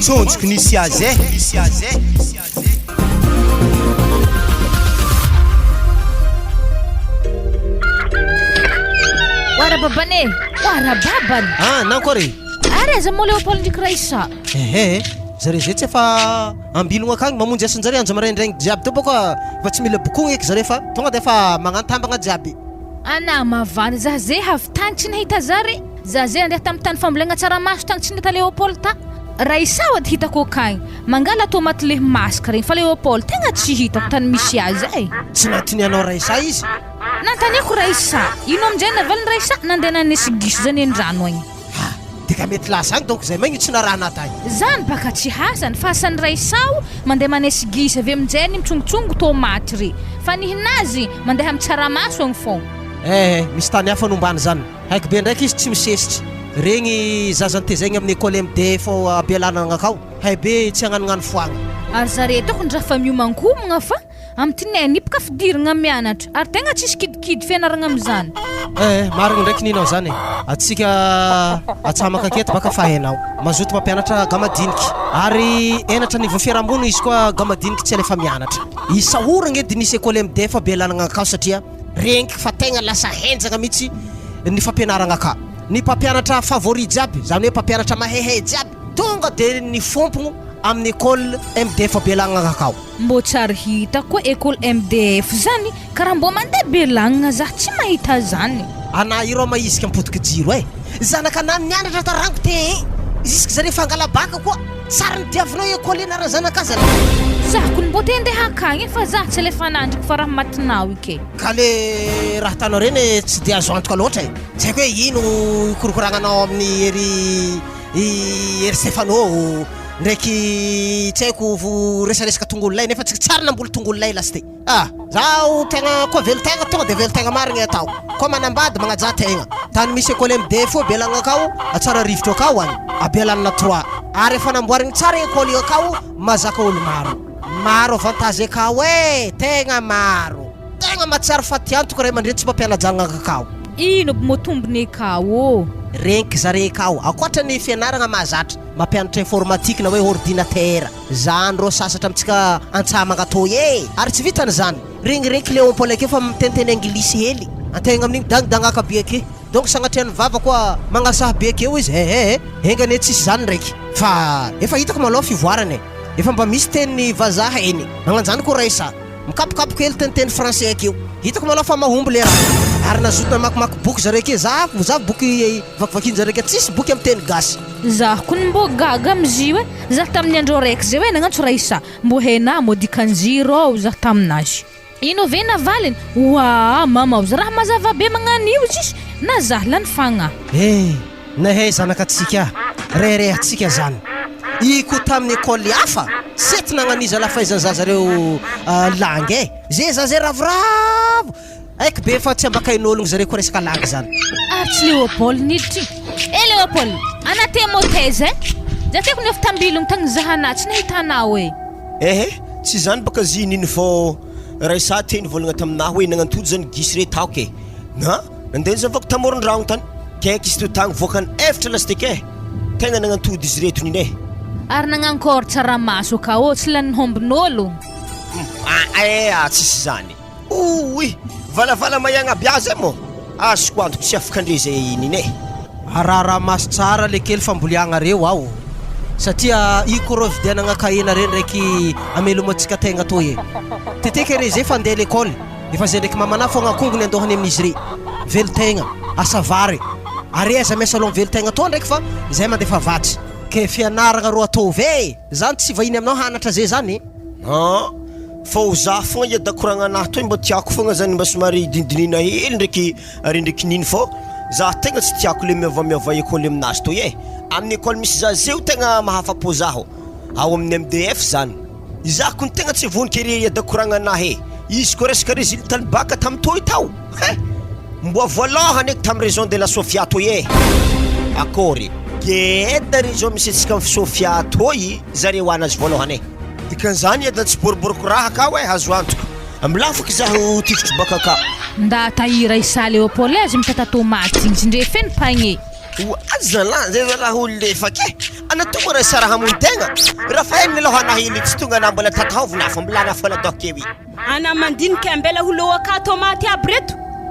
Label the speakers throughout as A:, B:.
A: tsonjoko nisy azy
B: Wara babane, wara baban.
A: Nankore.
B: Are za mo Leopold ndraiky Raisa.
A: Zare zay tsy efa ambilogna akagny mamonjy asan-jare anjo maraindraigny jiaby to baka fa tsy mila bokogna eky zare fa tonga de fa magnantambagna jiaby.
B: Ana mavana za zay havitany tsy nahita zare. Za zay andeha tamin'ny tany fambolena tsaramaso tany tsy nahita Leopold ta. Raisa wad hitako akagny. Mangala tomaty le masaka regny fa Leopold tegna tsy hitako tany misy azy ay.
A: Tsy nantinianao Raisa izy.
B: Nantaniako Raisa. Ino am'jay navaliny Raisa nandeha nanesy giso zany an-drano agny.
A: Dika mety lasagny donc zay magnitsy na raha natany.
B: Zany baka tsy hasany fa asan'ny Raisao mandeha manesy giso avy amin'jay ny mitsongotsongo tomaty re. Fa nihinazy mandeha amin'ny tsaramaso agny fogna.
A: Misy tany hafa nombany zany. Haiko be ndraiky izy tsy misesitry. Regny zaza nitezegny amin'ny école MD fô abelanana akao. Hay be tsy agnanognano foagna.
B: Ary zaretako ndraha fa miomankomagna fa am'tinay nipaka fidiragna mianatra ary tegna tsisy kidikidy fianaragna am'zany.
A: Marigny ndraiky ninao zany. Atsika atsamaka aketo baka fa hainao. Mazoto mampianatra gamadiniky. Ary enatra ny fiarahamonina izy koa gamadiniky tsy alefa mianatra. Isahoragna edy nisy école MD fa belanana akao satria regniky fa tegna lasa henjagna mihitsy ny fampianaragna ka. Ny mpampianatra favori jiaby, zany hoe mpampianatra mahehe jiaby. Tonga de ny fompogno amin'ny école MDF belanana akao.
B: Mbo tsary hita koa école MDF zany karaha mbo mandeha belanana za tsy mahita zany.
A: Ana iro maizika ampotika jiro zanakana mianatra tarango te jusque zare fangala baka koa tsara nidiavinao école anara zanaka zany.
B: Za kun mbo te andeha akagny fa za tsy alefa nandriko fa raha matinao ike.
A: Ka le raha tanao reny tsy de azo antoka loatra tsy haiko hoe ino ikorokoragnanao amin'ny ery Stefano ndraiky tsy haiko resaresaka tongolo lay nefa tsy tsara namboly tongolo lay lasty. Zaho tegna koa velotegna tonga de velotegna marigny atao koa manambady magnaja tegna tany misy école MD fo belagna akao atsara rivotro akao any abelanana 3 ary efa namboarigny tsara école akao mazaka olo maro avantage akao tegna maro tegna matsara fatiantoka ray mandre tsy mampianajagna akao.
B: Ino motombony akao
A: renky zare akao akoatra ny fianaragna mahazatra mampianatra informatique na hoe ordinateur zany ro sasatra amitsika antsamagna toy ary tsy vitany zany regny Leopold ake fa mitenteny anglisy hely antegna amin'igny dangdangaka be ake donc sagnatriany vava koa magnasaha be akeo izy engane tsisy zany ndraiky fa efa hitako maloha fivoarany efa mba misy teny vazaha eny magnanjany koa Raisa mikapokapoko hely teny français akeo hitako maloha fa mahomby le raha ary nazotona makimaky boky zare ake za boky vakivakin zare ake tsisy boky amin'ny teny gasy.
B: Za kun mbo gaga amzy hoe za tamin'ny andro raiky zay hoe nagnantso Raisa mbo hena modikanjiro ao za taminazy. Ino ve navaliny? Wa mama za raha mazava be magnanio tsisy na za lany fagna.
A: Nahay zanakatsika rehatsika zany. Iko tamin'ny école hafa sety nagnaniza la faizan zazareo langue zay zazay ravoravo aiko be fa tsy ambakain'ologno zare koa resaka langue zany.
B: Tsy Leopold niditry. Leopold anate moteze za teko ny aftambilogno tagny zahana tsy nahitanao
C: tsy zany baka zininy fô Raisa teny volagna taminahy hoe nagnantody zany gisy re taoke na nandeha zavako tamoron-dragno tany kaiky izy to tagny voakany efatra lasiteke tegna nagnantody izy reto nine
B: ary nagnankôry tsaramaso akao tsy lany hombin'olo.
C: Tsisy zany valavala mayagna biazy mo azoko antoko tsy afaka andre zay nine
A: arara maso tsara le kely famboliagna reo ao satria iko ro vidianagna kahina re ndraiky amelomatsika tegna toy teteka re zay fa andeha l'école efa zay ndraiky mamana fogna akongony andohany amin'izy re velotegna asavary ary aiza miasa aloha velotegna to ndraiky fa zay mandefa vatsy ke fianaragna ro atovy zany tsy vahiny aminao hanatra zay zany
C: fô za fogna iadakoragna anahy toy mba tiako fogna zany mba somary dindinina hely ndraiky ary ndraiky niny fô za tegna tsy tiako le miava école aminazy toy amin'ny école misy za zeo tegna mahafapo zaho ao amin'ny MDF zany za kony tegna tsy vonika ire iadakoragna anahy izy koa resaka résultat baka tamy toy tao mboa voalohany eky tamy raison de la Sofia toy akory geda raison misy atsika amin'ny Sofia toy zareo anazy voalohany dikan'izany eda tsy boriboriko raha ka azo antoko amilafaka zaho tifitry baka ka
B: nda tahira isa Leopold azy mitata tomaty igny ndre feny pagné
C: Azala zay raha olefa ke anatonga raha sara hamontegna raha fahenina aloha nahily tsy tonga na mbola tatahovina fa mbolana foana dokewi
D: ana mandinika ambela holo aka tomaty aby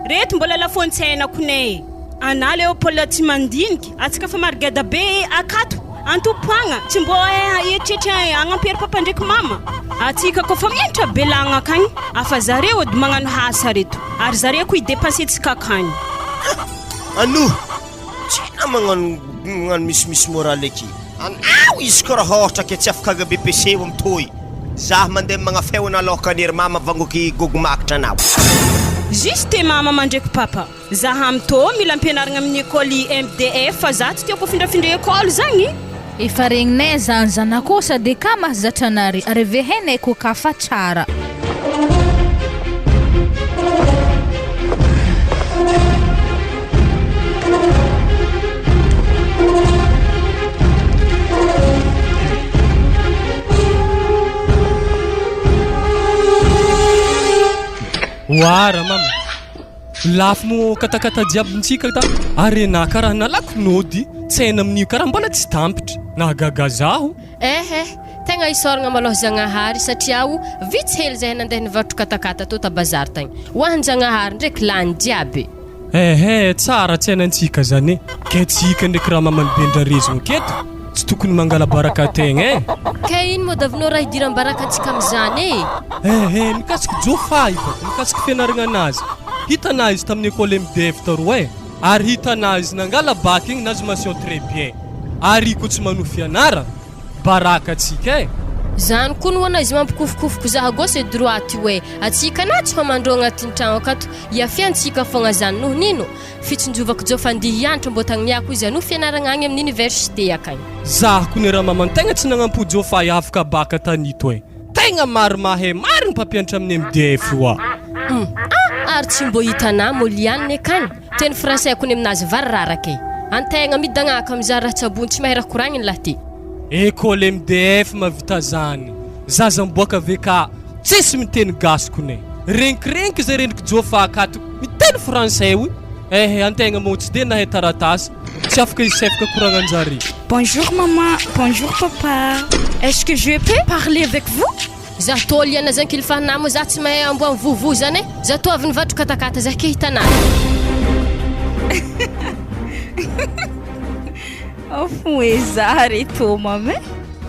D: reto mbola lafontsaignako ne ana leo pola tsy mandiniky atsika fa marigada be akato antopoagna tsy mbo eritretra agnampiery papa ndraiky mama atsika kofa mientra belagna akagny afa zareo ody magnano hasa reto ary zareo ko idépensetsika akagny
C: anu tsena magnano misy moraly eky anao izy ko raha ohatra ke tsy afaka BPC eo amitoy zah mandeha magnafeona aloka nery mama vangoky gogomakitra anao
D: juste mama mandraiky papa zaha amto mila ampianaragna amin'ny école MDF fa za tsy tiako findrafindra école zagny
B: efa regninay zany zanako sady ka mahazatra anary ary vehenay ko kafa tsara
E: Wara mama lafo mo katakata jiabintsika ta arena karaha nalako nody tsena amin'io karaha mbola tsy tampitra nahagaga zaho
F: tegna isoragna maloha Zagnahary satria vitsy hely zahay nandeha nivarotra katakata to ta bazary tagny hoahan'ny Zagnahary ndraiky lany jiaby
E: tsara tsenantsika zany ke tsika ndraiky raha mamany bendrarezogno keto tsy tokony mangala baraka tegna
F: ka ino moa davinao raha hidiran'ny baraka antsika am'izany
E: mikasiky jofay mikasiky fianaragna anazy hitanà izy tamin'ny école MDF taroa ary hitanà izy nangala bac igny nazy mention très bien ary ko tsy manofy anara baraka atsika
F: zany koa no hoana izy mampikofokofoko zaha gauche et droite hoe atsika na tsy famandro agnatin'ny tragno akato iafiantsika fogna zany noho nino fitsinjovako jofandihy hianatra mbo tagniako izy ano fianaragna agny amin'ny université akagny
E: zaho ko ny raha mamany tegna tsy nagnampojofay afaka baka tanito tegna maro mahay mariny mpampianatra amin'ny MDF oa
F: ary tsy mbo hitanà molianiny akagny teny français ko ny aminazy varararaka antegna midagnaka am'zany raha tsabony tsy mahay raha koragniny laha ty
E: école MDF mavita zany zaza miboaka veka tsisy miteny gasiko ne renkirenky zay rendiky jofa akato miteny français oui antegna mo tsy de nahay taratasy tsy afaka isefaka koragnanjare
D: Bonjour maman, bonjour papa. Est-ce que je peux parler avec vous?
F: za to liana zany kilifana mo za tsy mahay amboa vovo zany za to avy nivatro katakata za ke hitanà
D: Ofo ezary to mama.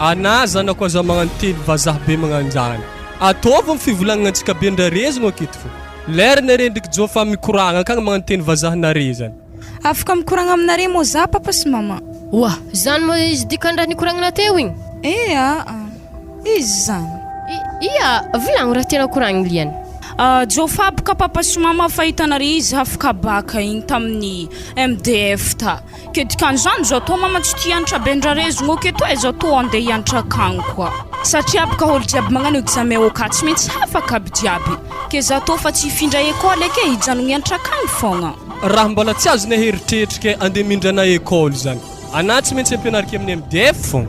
E: ana zanako aza magnano teny vazaha be magnanjany ataovy ny fivolagnana antsika bendrarezogno aketo fo lerina rendiky jofa mikoragna akagny magnano teny vazaha narezany
D: Afaka mikoragna aminare mo za papa sy mama.
F: wa zany mo izy dikandraha nikoragnana teo igny
D: Izy zany.
F: ia volagno raha tena koragniny liany
D: Jofa boka papa sy mama fa hitanare izy afaka baka igny tamin'ny MDF ta. Ke dikan'izany zao to mama tsy tia hianatra bendrarezogno aketo zao to andeha hianatra akagny koa satria boka olo jiaby magnano examen au cas tsy maintsy afaka aby jiaby ke za to fa tsy hifindra école ake hijanogny hianatra akagny fogna
E: raha mbola tsy azona heritretrike andeha mindrana école zany ana tsy maintsy ampianarika amin'ny MDF fogna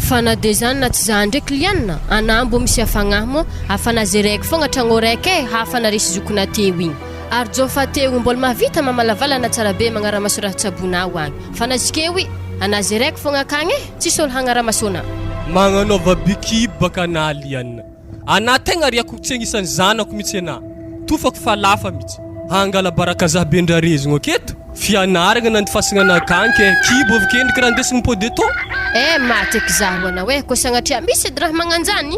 F: fa na de zany na tsy za ndraiky lianina ana mbo misy afagnahy mo afana zeraiky fogna tragno raiky hafana resy zokona teo igny ary jofa teo mbola mahavita mamalavalana tsara be magnaramaso raha tsabonao agny fa nazikeo ana zeraiky fogna akagny tsisy olo hagnaramasona
E: magnanaova bikiby baka ana lianina ana tegna riako tsegny isan'ny zanako mihitsy ana tofako fa lafa mihitsy hangala baraka zaha bendrarezogno aketo fianaragna nantifasagna anakagny ke kibo avy kendriky raha ndesigny mipody to
F: maty eky zaho ana hoe ko sagnatria misy edy raha magnanjany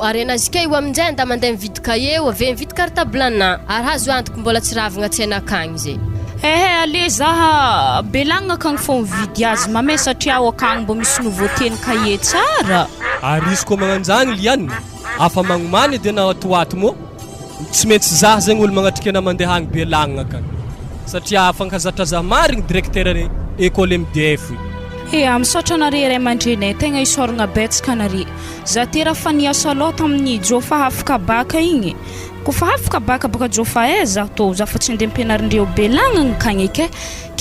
F: ary anazika io aminjay anda mandeha mividy kahier ave mividy cartable ana ary hazo antoko mbola tsy ravagna tsena akagny zay
D: ale zaha belagna akagny fo mividy azy mame satria akagny mbo misy nouveauté ny kahier tsara
E: ary izy ko magnanjany lianina afa magnomany edy ana atoato mo tsy maintsy zaho zegny olo magnatrika ana mandeha agny belagna akagny satria afankazatra zaho marigny directeur école MDF
D: misaotra anare ray aman-drenay tegna isoragna betsaka anare za tera fa niasa loatra amin'ny jofa afaka baka igny kofa afaka baka baka jofa za to za fa tsy ndeha ampianarindreo belagnana kagny ke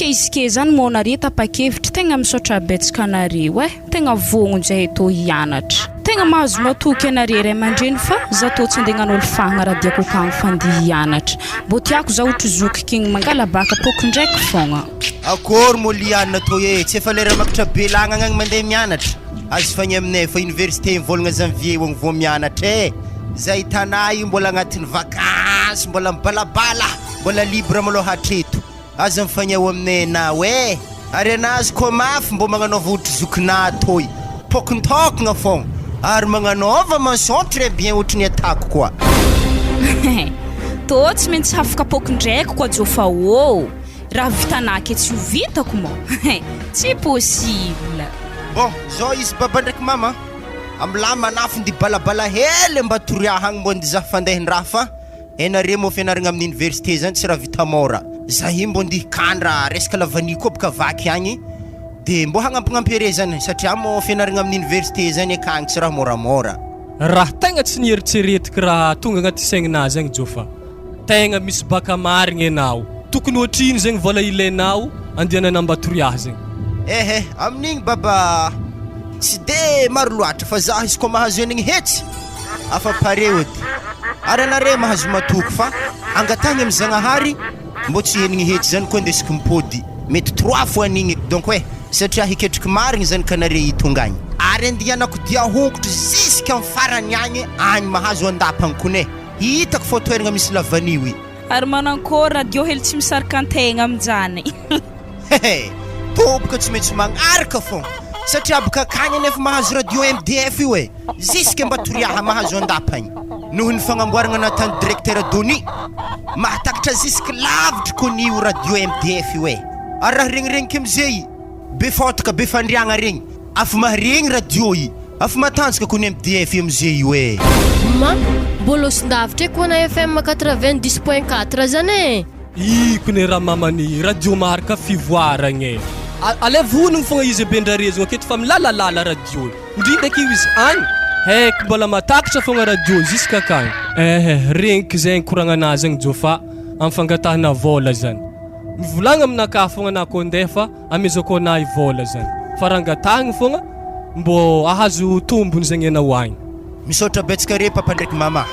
D: izy ke zany monare tapa-kevitra tegna misaotra betsaka anareo tegna vogno zay to hianatra tegna mahazo matoky anareo ray aman-dreny fa za tô tsy andeha hagnano fagna raha diako akagny fandeha hianatra mbô tiako za ohatra zoky igny mangala baka poko ndraiky fogna
G: akory mo lianina tô e tsy efa lera makatra be lagnana agny mandeha mianatra azo fagny aminay fa université mivolagna janvier ogny vo mianatra e za hitanay io mbola agnatin'ny vakansy mbola mibalabala mbola libre maloha hatreto aza mifagny ao aminay anao e ary anazy koa mafy mbô magnanaova ohatra zokina toy pokon-tokagna fogna ary magnanaova mention très bien ohatra ny atako koa
D: tô tsy maintsy afaka poko ndraiky koa jofa ô raha vitanake tsy ho vitako mo tsy possible
G: bon zao izy baba ndraiky mama amla manafo ndi balabala hely mba toriahagny mbo ndi za fandehan-draha fa enare mo fianaragna amin'ny université zany tsy raha vita mora za i mbo ndi kandra resaka lavani koa baka vaky agny de mbo hagnampignampy ere zany satria mo fianaragna amin'ny université zany akagny tsy raha moramora
E: raha tegna tsy nieritreretika raha tonga agnaty saigninazy agny jofa tegna misy baka marigny anao tokony ohatrino zegny vola ilainao andehanana mbatoriaha zegny
G: ehe amin'igny baba tsy de maro loatra fa za izy koa mahazo enigny hetsy afa pare ody ary anare mahazo matoky fa angatagny amy zagnahary mbo tsy enigny hetsy zany koa ndesiky mipody mety 3 fois anigny donc hoe satria hiketriky marigny zany kanare hitonga agny ary andianako dia hongotro ziska amy farany agny agny mahazo andapagny kone hitako fô toeragna misy lavanio i
D: ary manankory radio hely tsy misaraka antegna amin'izany
G: toboka tsy maintsy magnaraka fogna satria baka akagny nefa mahazo radio MDF io e ziska mba toriaha mahazo andapagny noho ny fagnamboaragna anatan'ny directeur Doni mahatakatra ziska lavitra konio radio MDF io e ary raha regniregniky amizay be fotaka be fandriagna regny afa maharegny radio i afa matanjaka kony MDF amizay io e
F: ma bolosindavitra koa na FM 90.4 zany e
E: ikony raha mamany radio maharaka fivoaragna alevonigny fogna izy bendrarezogna aketo fa milalalala radio ndrindraky io izy agny haiko mbola matakatra fogna radio ziska akagny regniky zegny koragnanazy agny jofa amy fangatahana vola zany mivolagna aminaka fogna na koa andeha fa amezako anahy vola zany fa rangatahagny fogna mbo ahazo tombony zegny anao agny
G: misaotra betsaka re papa ndraiky mama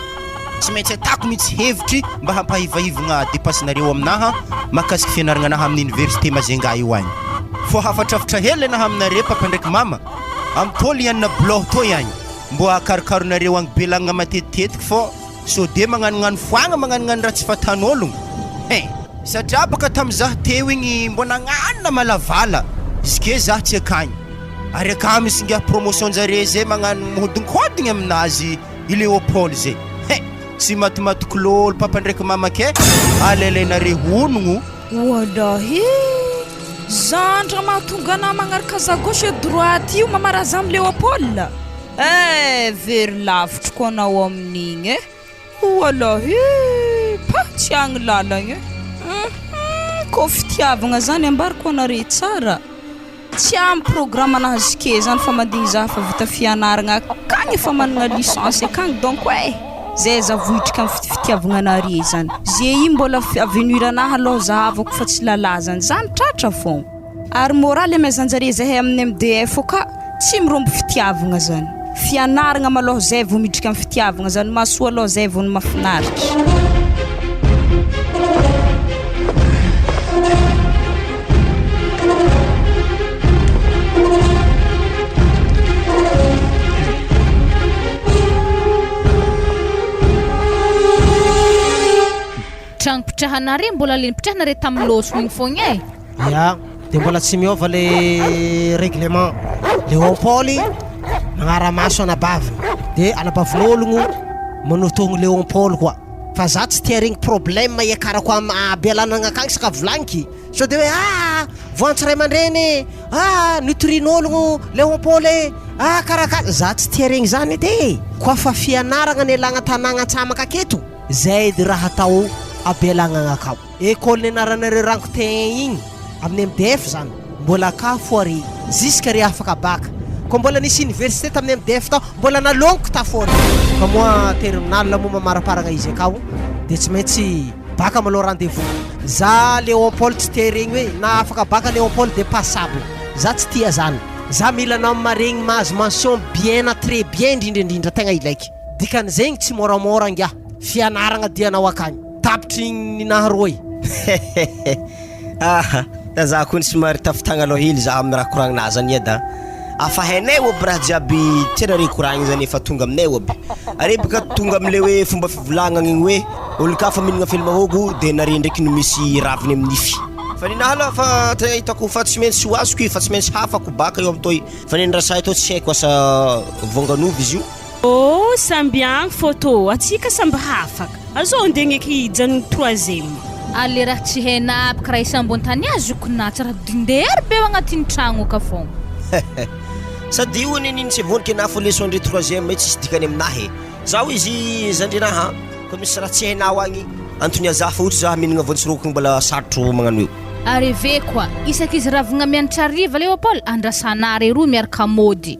G: tsy maintsy atako mihitsy hevitry mba hampahivahivagna dépensenareo aminaha mahakasiky fianaragna anaha amin'ny université mazenga io agny fô hafatrafatra hely anaha aminare papa ndraiky mama amy tôly ianina bloh tô agny mbo akarokaronareo agny belagnana matetitetiky fô so de magnanognano foagna magnanognano raha tsy fatan'ologno satria baka tamizah teo igny mbo nagnanona malavala izy ke zah tsy akagny ary aka misy ngia promotion jare zay magnano mohodinkodigny aminazy i Léopold zay tsy matimatiko lolo papa ndraiky mama ke alelainare honogno
D: walahi zandra mahatonga ana magnaraka za gauche et droite io mamaraza amy Léopold very lavitra koa anao amin'igny walahi pa tsy agny lalagny koa fitiavagna zany ambariko anare tsara tsy amy programme anazy ke zany fa mandigny za fa vita fianaragna akagny efa managna licence akagny donc zay za vohitrika amy fitiavagna anare zany zay i mbola aveniranaha aloha zahavako fa tsy lalazany zany tratra fogna ary moraly amezanjare zahay amin'ny MDF ka tsy mirombo fitiavagna zany fianaragna maloha zay vo midrika amy fitiavagna zany masoa aloha zay vo ny mafinaritra
B: trangpitrahanare mbola le nipitrahanare tamin'ny loso igny fogna e
A: ya de mbola tsy miova le règlement Léopold magnaramaso anabaviny de anabavin'ologno manotogno Léopold koa fa za tsy tia regny problème iakarako abelanagna akagny saka volagniky so de hoe voantsiray aman-dreny nitorin'ologno Léopold karakara za tsy tia regny zany edy koa fa fianaragna ny alagna tanagna antsamaka aketo zay de raha atao abelagnana akao école naranare rango tegna igny amin'ny MDF zany mbola ka foary jusqu'à re afaka baka ko mbola nisy université tamin'ny MDF tao mbola nalongoko ta foary fa moi terminal mo mamaraparagna izy akao de tsy maintsy baka malo rendez-vous za Léopold tsy tia regny hoe na afaka baka Léopold de passable za tsy tia zany za mila anao maregny mahazo mention bien très bien indrindraindrindra tegna ilaiky dikan'zegny tsy moramora ngia fianaragna dianao akagny tapitry ninahy roy
C: za koa somary tafitagna aloha hely za amin'ny raha koragninazy zany eda afa hainay oby raha jiaby tena re koragny zany efa tonga aminay oby are baka tonga am'le hoe fomba fivolagnana igny hoe olo ka fa mihinagna fely mahôgo de nare ndraiky no misy raviny amin'ny nify fa ninahy aloha fa tegna hitako fa tsy maintsy ho azoko io fa tsy maintsy hafako baka eo am'toy fa nendrasa ito tsy haiko asa vonganovy izy io
D: samby agny photo atsika samby hafaka azao andegneky hijanony troisième
B: ale raha tsy hainapaka raha isambon-tany azoko na tsara dindery be agnatin'ny tragno ka fogna
C: sady io neniny tsy vonika na fo leçon ndre troisième tsisy dikany aminahy zaho izy zandrenaha ko misy raha tsy hainao agny antony azafa ohatry za mihinagna voantsiroko mbola sarotro magnano io
B: arrivé koa isakizy ravagna mianatra ariva Léopold andrasanare roa miaraka mody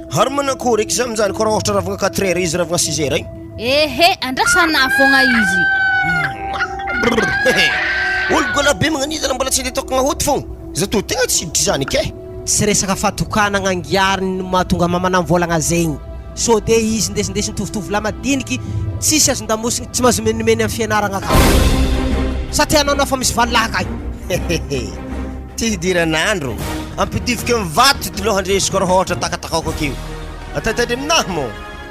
C: hary manako reky za minjany koa raha ohatra ravagna 4 heures izy ravagna 6 heures igny
B: ehe andrasana fogna izy
C: olo gola be magnaniza mbola tsy ndetokagna hoty fogna za to tegna tsy siditry zany ke
A: tsy resaka fatokanagna angiariny mahatonga mamana mivolagna zegny so de izy ndesindesy mitovitovy lamadiniky tsisy azon-damosiny tsy mahazo menimeny amin'ny fianaragna ka satria anao nafa misy valaka agny
C: ty hidiranandro ampidivika mivato ty loha andresiko raha ohatra takatakako akeo ataitadry aminahy mo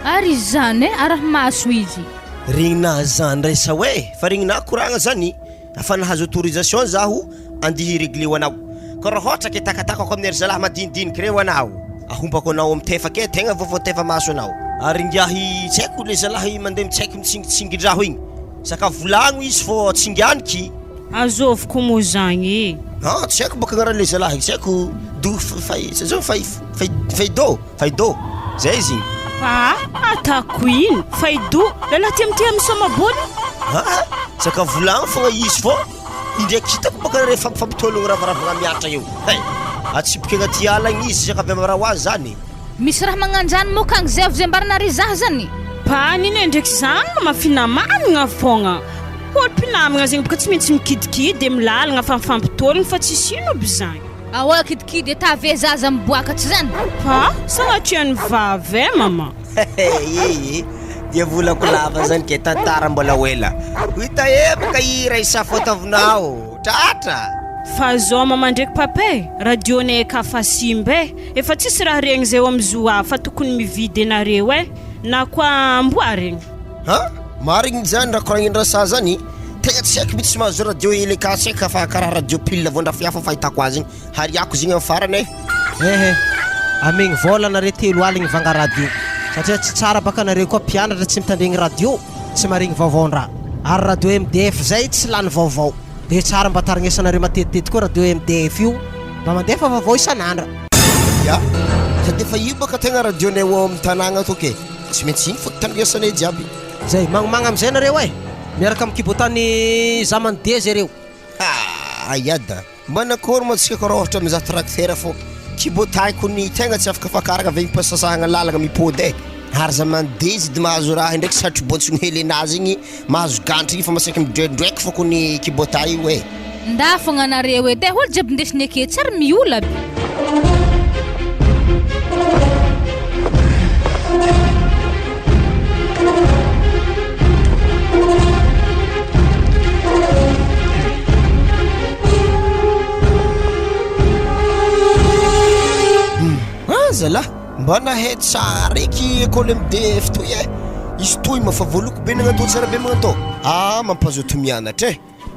B: ary zany araha maso izy
C: regninahy zany resa hoe fa regninahy koragna zany afa nahazo autorisation zaho andihy réglé ho anao ko raha ohatra ke takatakako amin'ny ry zalahy madinidiniky reo anao ahompako anao amitefake tegna vovotefa maso anao ary ngiahy tsy haiko le zalahy mandeha mitsaiky mitsingidraho igny saka volagno izy fô tsingianiky
D: azovoko mo zagny
C: tsy haiko baka agnarany le zalahy tsy haiko faido zay izy igny
D: atako ino faido lalahy ty amity amisomaboly
C: saka volagno fogna izy fô indraiky hitako baka re fampitologno ravaravagna miatra eo atsipika agnaty ala igny izy saka avy amaraha ho azy zany
B: misy raha magnanjany mokagny zay avy zay mbarinary zah zany
D: paniny e ndraiky zany mafinamanagna fogna olo-pinamagna zegny boka tsy maintsy mikidikidy milalagna fa mifampitologno fa tsy sino aby zany
B: ahoa kidikidy etave Zaza miboakatsy zany
D: sagnatriany vavy mama
C: dia volako lava zany ke tantara mbola hoela hita baka ira isafotavinao tratra
D: fa zao mama ndraiky papay radionay ka fa simbe efa tsisy raha regny zay amzoa fa tokony mividy anareo na koa amboaregny
C: marigny zany raha koragnendrasa zany tegna tsy haiko mitsy mahazo radio hely ka tsy haiko fa karaha radio pile vondrafiafa fahitako azy igny hariako zegny amin'ny farany
A: amegny vola nare telo aligny vanga radio satria tsy tsara baka nareo koa mpianatra tsy mitandregny radio tsy maregny vaovaon-draha ary radio MDF zay tsy lany vaovao de tsara mba tarignesanareo matetitety koa radio MDF io mba mandefa vaovao isan'andra
C: sady efa io baka tegna radionay ao amin'ny tanàgna to ke tsy maintsy iny fôty tandriasanay jiaby
A: zay magnamagna am'zay nareo miaraka amin'ny kibotany zamande zay reo
C: ayada manakory matsika koa raha ohatra mizaha tracteur fô kibotaiko ny tegna tsy afaka fakaragna avy mpasasahagna lalagna mipody ary zamande izy de mahazo raha ndraiky satry bontsony hely anazy igny mahazo gantry igny fa masaky midroedroeky fôko ny kibota io
B: nda fogna nareo edy olo jiaby ndesiny ake tsary miola be
C: zalahy mba nahay tsara eky école MDF toy izy toy mafavoloko be nagnatao tsara be magnatao mampazoto mianatra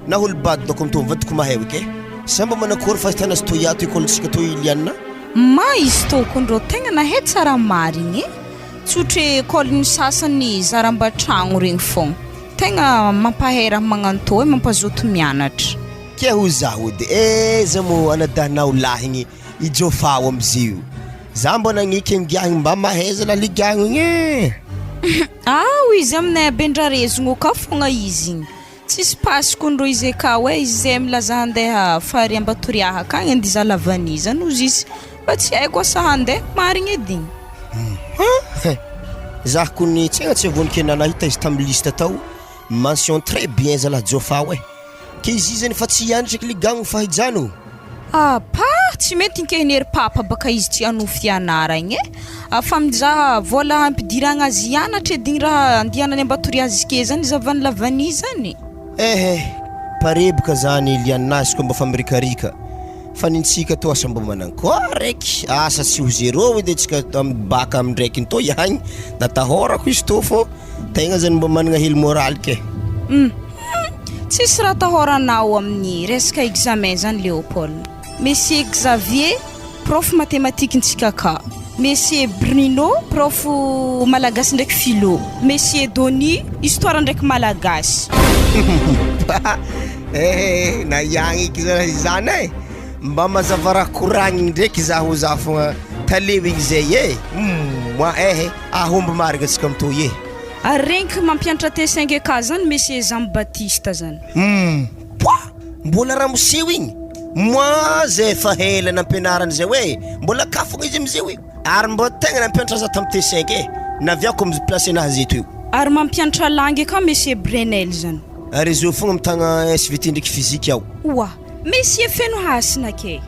C: na olo bady dako mito mivadiko mahay ke samba manakory fa hitana azy toy ato écoletsika toy ilianina
H: izy tokondreo tegna nahay tsara marigny tsotra école-ny sasany zarambatragno regny fogna tegna mampahay raha magnanto mampazoto mianatra
C: ke ho zaho edy za mo anadahnao lahigny ijofao amzio za mbona agniky ngiahigny mba mahay zala ligagno igny
H: izy aminay abendrarezogno ka fogna izy igny tsisy pasikondro izy ka hoe izy zay milaza handeha fary ambatoriaha akagny andy za lavaniza nozy izy mba tsy haiko asa handeha marigny edy igny
C: zah kony tegna tsy avoniky nanahita izy tamin'ny liste tao mention très bien zala jofa ke izy zany fa tsy iandraky ligagno fahijano
H: tsy mety inkehinery papa baka izy tsy ano fianaragny afa mizaha vola ampidiragna azy hianatra edigny raha andianany ambatory azy ke zany zavany lavany zany
C: parebaka zany lianazy koa mba fa mirikarika fa nintsika to asa mba manankoa raiky asa tsy ho zéro edy tsika baka amindraiky to ihagny natahorako izy to fô tegna zany mba managna hely moraly ke
H: tsisy raha tahoranao amin'ny resaka examen zany Léopold. Monsieur Xavier prof mathématique-ntsika ka, Monsieur Bruno prof malagasy ndraiky philo, Monsieur Doni histoire ndraiky malagasy.
C: na ihagny eky zany mba mazava raha koragniny ndraiky zaho fogna talevo igny zay moi ahomby marigna atsika amito
H: Arenky mampianatra T5 ka zany Monsieur Jean Baptiste zany.
C: Mbola raha moseho igny moi zay fa hela nampianarany zay hoe mbola kafogna izy amizay io ary mba tegna nampianatra za tamin'ny T5 naviako miplace anazy eto io
H: ary mampianatra langue ka Monsieur Brenel zany
C: ary izy fogna mitagna SVT ndraiky physique ao
H: Monsieur feno hasina ke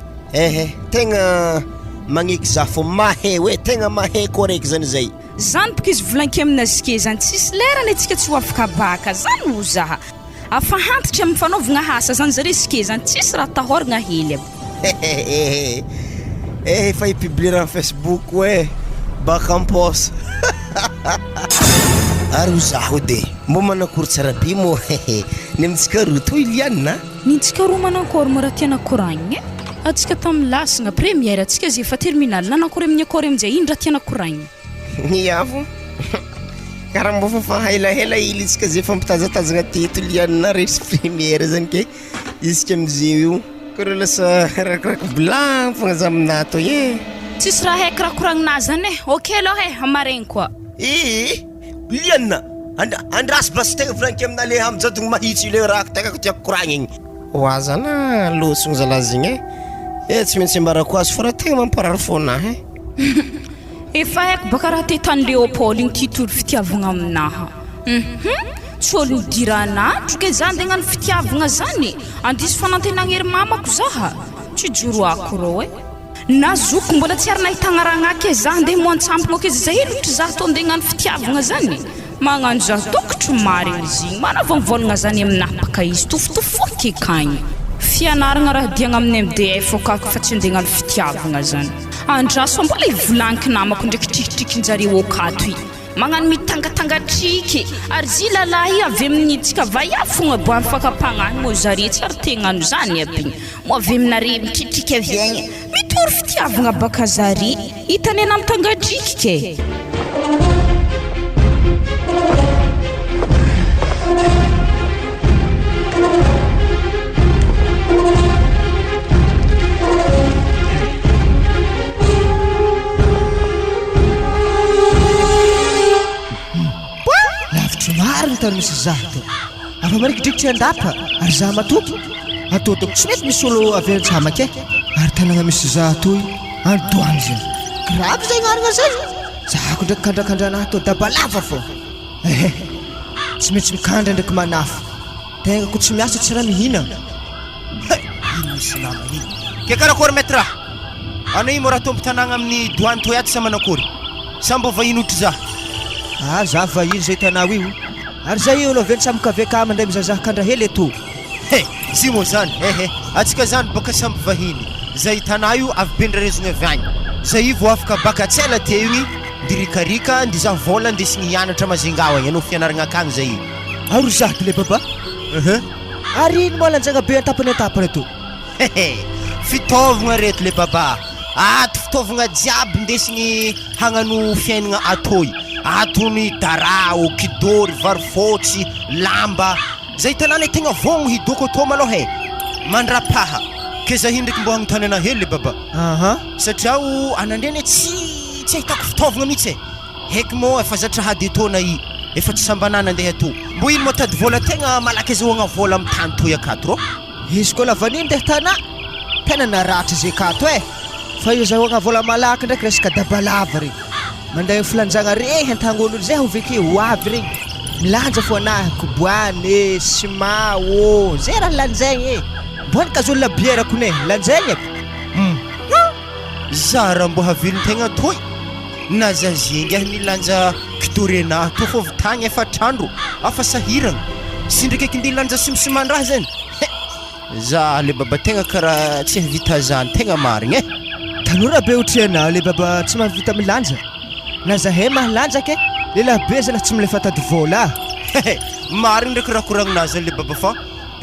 C: tegna magneky za fô mahay hoe tegna mahay koa raiky zany zay
H: zany porque izy volanky aminazy ke zany tsisy lerany antsika tsy ho afaka baka zany ho zaha afa hantitra amin'ny fanaovagna hasa zany zare sike zany tsisy raha tahoragna hely
C: fa ipublie raha Facebook baka ampôsa ary ho zaho de mbo manakory tsara be mo ny amintsika roa to ilianina
H: nintsika roa manankory mo raha tiana koragniny atsika tamin'ny lasagna première atsika zay efa terminal nanankory amin'ny akory amin'izay ino raha tiana koragniny
C: niavo karaha mbo fa hailahela ily isika zay fampitazatazagna teto lianina resy première zany ke isika amizay io kore lasa rakiraky blanc fogna za amina to
H: tsisy raha haiky raha koragnina zany ok aloha amaregny koa
C: lianina andrasy basy tegna volanky amina le amijadogny mahitsy le raha tegna tiako koragny igny oazana losogny zalazigny tsy maintsy ambarako azy fa raha tegna mamparary fônahy
H: efa haiko baka raha tetany Léopold igny titolo fitiavagna aminaha tsy olo nidiranandro ke za nde hagnano fitiavagna zany andisy fanantenagna hery mamako zaha tsy joroako rô na zoko mbola tsy ary nahitagna raha ke za nde moantsampagna ke zay loatra za to nde hagnano fitiavagna zany magnano za tokotro marigny izy igny manavangvolagna zany aminahy baka izy tofitofoaky akagny fianaragna raha diagna amin'ny MDF akako fa tsy nde hagnano fitiavagna zany andraso mbola ivolanky namako ndraiky trikitrikin-jareo akato i magnano mitangatangatriky ary zilalahy avy aminitsika vaya fogna boany fakampagnany mo zare tsy ary tegnano zany aby mo avy aminare mitritriky avy agny mitory fitiavagna baka zare hitany ana mitangatriky ke
A: mariny tany misy zaho to afa mariky drikitry andapa ary zaho matoky atotoko tsy mety misy olo avy antsamaka ary tanagna misy zaho toy andoany zany grave zay gnarigna zay zahako ndraiky kandrakandranahy to dabalava fô tsy maintsy mikandra ndraiky manafo tegna ko tsy miasa tsy raha mihina ino misy nama iny
G: ke karakory maître ana imo raha tompo tanagna amin'ny douane to yaty sa manakory sambo vahinotry za
A: za vahiny zay tanao io ary zay olo avy antsamaka avy aka mandray mizazaha kandra hely eto
G: sy mo zany atsika zany baka samby vahiny zay tanao io avy bendrarezogna avy agny zay io vo afaka baka tsela teo igny ndirikarika ndiza vola ndesigny hianatra mazingao agny anao fianaragna akagny zay io
A: ary zato le baba ary ino moa lanjagna be antapany antapany eto
G: fitaovagna reto le baba ato fitaovagna jiaby ndesigny hagnano fiainagna atoy atony dara okidory varifôtsy lamba zay tanàna tegna vogno hidoko atô malôha mandrapaha ke za hindraiky mbo hagnotany ana hely le baba satria o anandreny tsy ahitako fitaovagna mihitsy haiky mo efa zatra hady atôna i efa tsy sambanana andeha atô mbo ino mo tady vola tegna malaky azahoagna vola amin'ny tany toy akato rô
A: izy koa lavaniny ndeha tanà tena naratra zay akato fa io zahoagna vola malaky ndraiky resaka dabalava regny manday filanjagna regny antangolo zay ho veke ho avy regny milanja fo anahy koboany sima zay raha lanjaigny boany kazolo la bière kone lanjaigny aby
G: Zara mbo havelon-tegna toy na zazengy ahy milanja kitorenahy to fô vitagny efatrandro afa sahiragna sy ndraiky aky lanja simosimandraha zany za le baba tegna karaha tsy vita zany tegna marigny
I: tanora be otriana le baba tsy mahavita milanja na zahay mahalanja ke lehilahy be zalahy tsy milefa tady vola
G: marigny ndraiky raha koragninazy zany le baba fa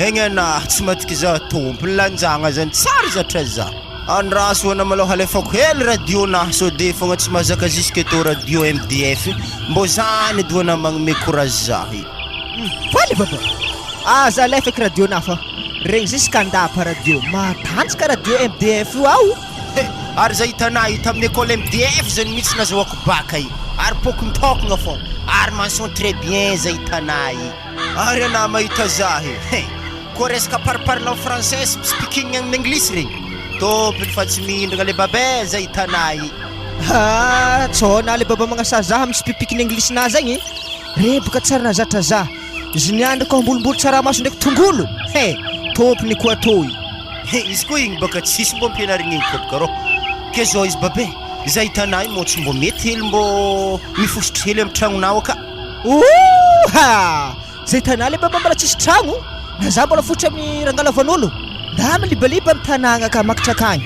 G: egny anahy tsy matiky za tompo lanjagna zany tsara zatra za andraso ana malôha alefako hely radio-nahy so de fogna tsy mahazaka jusque to radio MDF mbo zany doana magnome courage zahy
I: Fale baba za alefaky radio-nahy fa regny jusque andapa radio matanjaka radio MDF io ao
G: ary za hitanay io tamin'ny école MDF zany mihitsy nazahoako baka io ary pokon-tokagna fô ary mention très bien za hitanay ary anah mahita zahy koa resaka parparlant français speaking en english regny tompony fa tsy mihindrana le babay za hitanay
I: tsôna le baba magnasa za amin'ny spipikiny anglisinazy zagny reboka tsara nazatra za izy niandro ka ambolimbolo tsaramaso ndraiky tongolo tompony koa toy
G: izy koa igny baka tsisy mbo ampianarigny igny koa rô ke zao izy babay za hitanay mo tsy mbo mety hely mbo mifosotry hely amin'ny tragnonao aka
I: za hitanay le baba mbala tsisy tragno na za mbola fotry amin'ny rangalavan'olo da milibaliba amin'ny tanàgna ka makatra akagny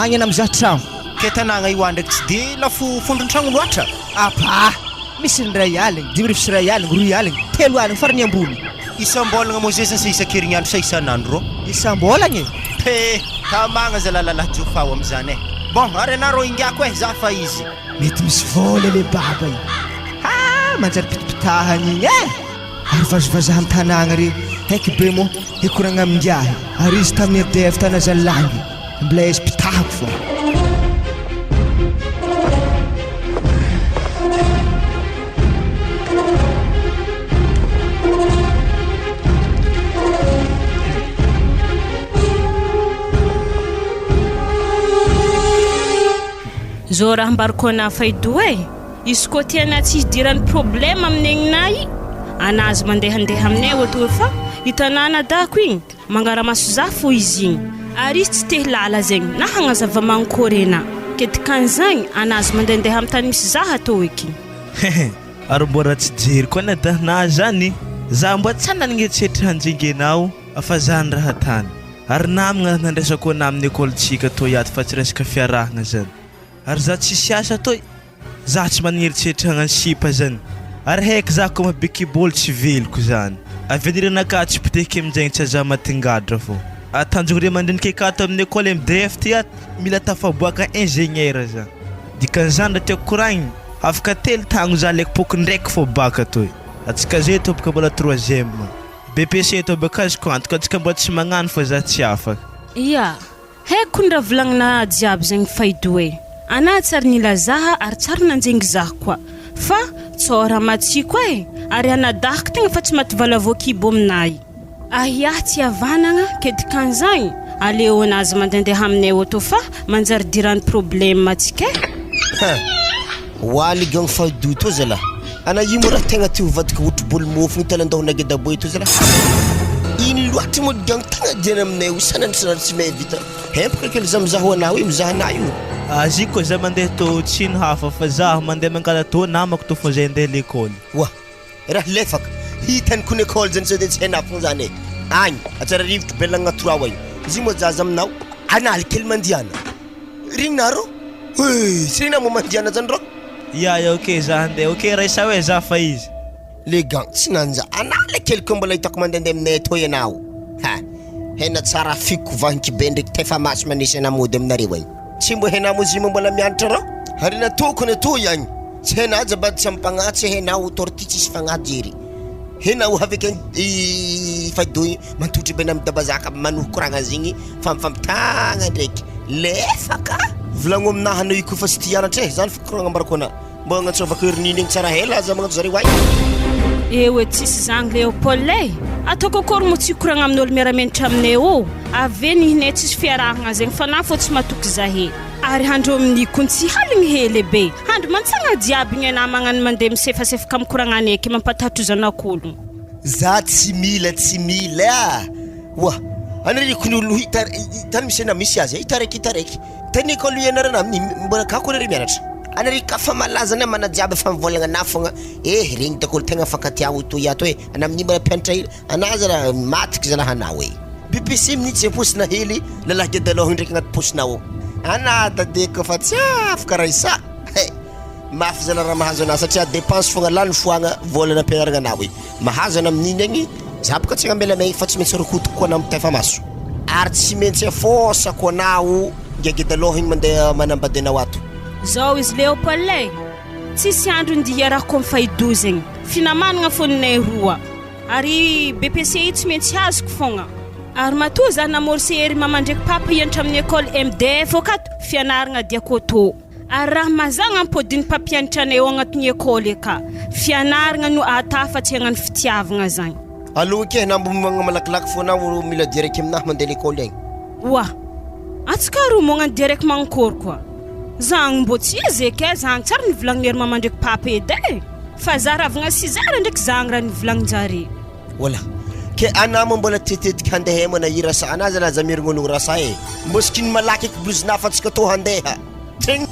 I: agny ana mizaha tragno
G: ke tanàgna io ndraiky tsy de lafo fondron-tragno loatra
I: apa misy ny ray aligny 10 sy ray aligny 3 aligny 3 aligny farany ambony
G: isam-bolagna mo zay sa isan-kerignandro sa isan'andro rô
I: isam-bolagny
G: tamagna za lalalahy jofao am'zany bon ary anah rô ingako za fa izy
I: mety misy vola le baba io manjary pitipitahagny igny ary vazovazaha amin'ny tanàgna reo haiky be mo hikoragna amingiahy ary izy tamin'ny RDF tana zalangy mbola izy pitahako fô
D: zao raha mbariko anah faido izy koa tiana tsy hidirany problème amin'ny agninay anazy mandehandeha aminay oto fa hitanana dako igny mangaramaso za fo izy igny ary izy tsy te lala zegny na hagnazava mankorena kedikan'izagny anazy mandehandeha amin'ny tany misy za atao eky
J: ary mbo raha tsy jery koa nadahana zany za mbo tsy nanagneritseritra hanjengenao afa zany raha tany ary namagna nandraisako ana amin'ny écoletsika to iato fa tsy resaka fiarahagna zany ary za tsisy asa toy za tsy managneritseritra hagnansipa zany ary haiky za koa mabekiboly tsy veloko zany aveniranaka tsy piteky amin'izagny tsy aza matingadra fô atanjogny re mandiniky akato amin'ny école MDF ty ato mila tafaboaka ingénieur za dikan'izany raha tiako koragny afaka telo tagno za laiky poko ndraiky fô baka toy atsika zay toboka mbola 3e BPC to baka azoko antoka atsika mbola tsy magnano fa za tsy afaka
D: ia haiko ndraha volagnina jiaby zegny faido anah tsara nilazaha ary tsara nanjengy zaho koa fa tsora matsiko ary anadahako tegna fa tsy mativala kibo aminay ahia tsy avanagna kedikan'izagny aleo anazy mandehandeha aminay oto fa manjary dirany problème matsika
C: waligagny faido to zala ana imo raha tegna ty hovadika otrobolo mofo talandohona gedaboy to zala iny loatra mo diagny tegna diana aminay isanandro tsy may vita hempaka kely za mizaho anah hoe mizahana io
J: aziko koa za mandeha to tsino hafa fa zaho mandeha mangala to namako to fa zay andeha l'école
C: wa raha lefaka hitany kony école zany sao de tsy hainafogna zany agny atsara rivotro belagna torao io izy mo zaza aminao analy kely mandiana rignaro sy rina mo mandiana zany ro
J: ya ok za andeha ok raisa hoe za fa izy
C: le gang tsy nanja analy kely ko mbola hitako mandehandeha aminay to ianao hena tsara fiko vahinky be ndraiky tefa masy manisy anamody aminareo agny tsy mbo hena mozima mbola mianatra ro ary na tokony to agny tsy hena jabady tsy ampagnatsy henao torty tsisy fagnajery henao avec faidoy mantotry be namidabazaka manohy koragna zegny fampitagna ndraiky lefaka volagno aminahy anao io kofa sy ty hianatra zany fikoragna ambarako ana mbo agnatsovako herininy igny tsara hela aza magnato zareo agny
D: tsisy zany Léopold ataoko kory mo tsy koragna amin'olo miaramenitra aminay ave nihinay tsisy fiarahagna zegny fa na fô tsy matoky zahe ary handro amin'ny kony tsy haligny hely be handro mantsagna diaby igny ana magnano mandeha misefasefaka amin'ny koragna anaiky mampatahotro zanak'olo
C: za tsy mila wa anarikony olo hitany misy ana misy azy hitaraiky teny école ianarana mbola kako ry mianatra anary kafa malaza na manajiaby fa mivolagna na fogna regny dakolo tegna fankatiao to ato hoe ana amin'ny mbola mpianatra ila anazy raha matiky zalahanao hoe BBC minitsy posina hely lalahy gedaloha ndraiky agnaty posinao ana tadeko fa tsy afaka raha isa mafy zala raha mahazo ana satria dépense fogna lany foagna volana ampianaragna anao hoe mahazo ana amin'iny agny za boka tsy ambela may fa tsy maintsy rokotika koa anao mitefa maso ary tsy maintsy afosako anao gegedaloha igny mandeha manambady anao ato
D: zao izy Léopold tsisy andro ndiha raha koa mifaido zegny finamanagna foninay roa ary BPC tsy maintsy azoko fogna ary matoa za namorse ery mama ndraiky papa hianatra amin'ny école MDF akato fianaragna diakoto ary raha mazagna ampodiny mpampianatranay ao agnatin'ny école aka fianaragna no ata fa tsy hagnano fitiavagna zagny
C: aloha ke nambo malakilaky foanao mila direct aminahy mandeha l'école agny
D: wa atsika roa mognano direct mankory koa zagny mbo tsy izy eke zagny tsara nivolagninery mama ndraiky papa edy e fa za ravagna 6 heures ndraiky zagny raha nivolagninjare
C: wala ke anamo mbola tetetika handeha emana irasa anazy la zamirignono rasa e mboskiny malaky eky bluzina fa tsika to handeha tegn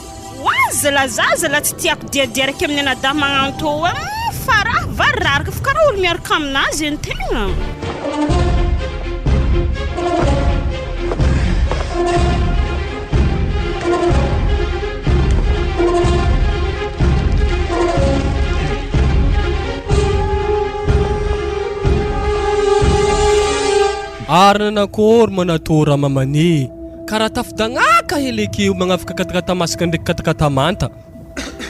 D: wazala Zaza la tsy tiako diadiraka amin'ny anadaha magnano to fa raha vararaka fa karaha olo miaraka aminazy eny tegna
E: Arna nakory manatora mamani karaha tafidagnaka helekeo magnafaka katakata masaka ndraiky katakata manta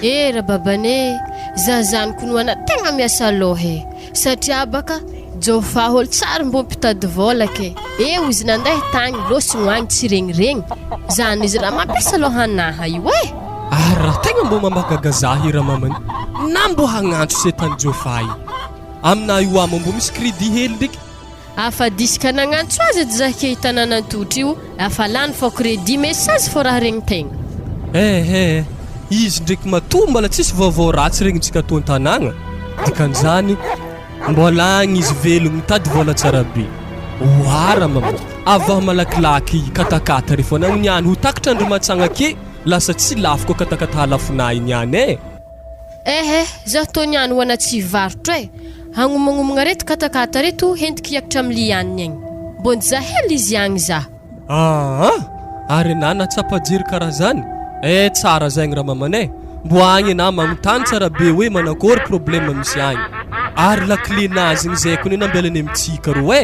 F: Era babane zazany konoana tegna miasa lohe satria baka jofa hol tsara mbo mpitady vola ke eo izy nandeha tagny losiny agny tsy regniregny zany izy raha mampiasa lohanaha io e
E: raha tegna mbo mamagagazaha ira mamani na mbo hagnantso se tany jofa io amina io amo mbo misy crédit hely ndraiky
F: afa disika nagnantso azy edy zake hitananantotry io afa lany fo crédit message fo raha regny tegna
E: izy ndraiky matombala tsisy vaovao ratsy regnitsika to an-tanagna dikan'izany mbola agny izy velogny mitady vola tsara be oara mama avaha malakilaky katakata rehefa nagny niany ho takatra andro matsagna ke lasa tsy lafiko katakata halafona iny any
F: zaho to niany ho ana tsy varotra e hagnomagnomagna reto katakata reto hentiky hiakatra amin'ny lianiny agny mbony za hely izy agny za
E: ary ana natsapajery karaha zany tsara zegny raha mamane mbo agny na magnontany tsara be hoe manakory problème misy agny ary lakile nazy igny zay kony nambelany amitsika ro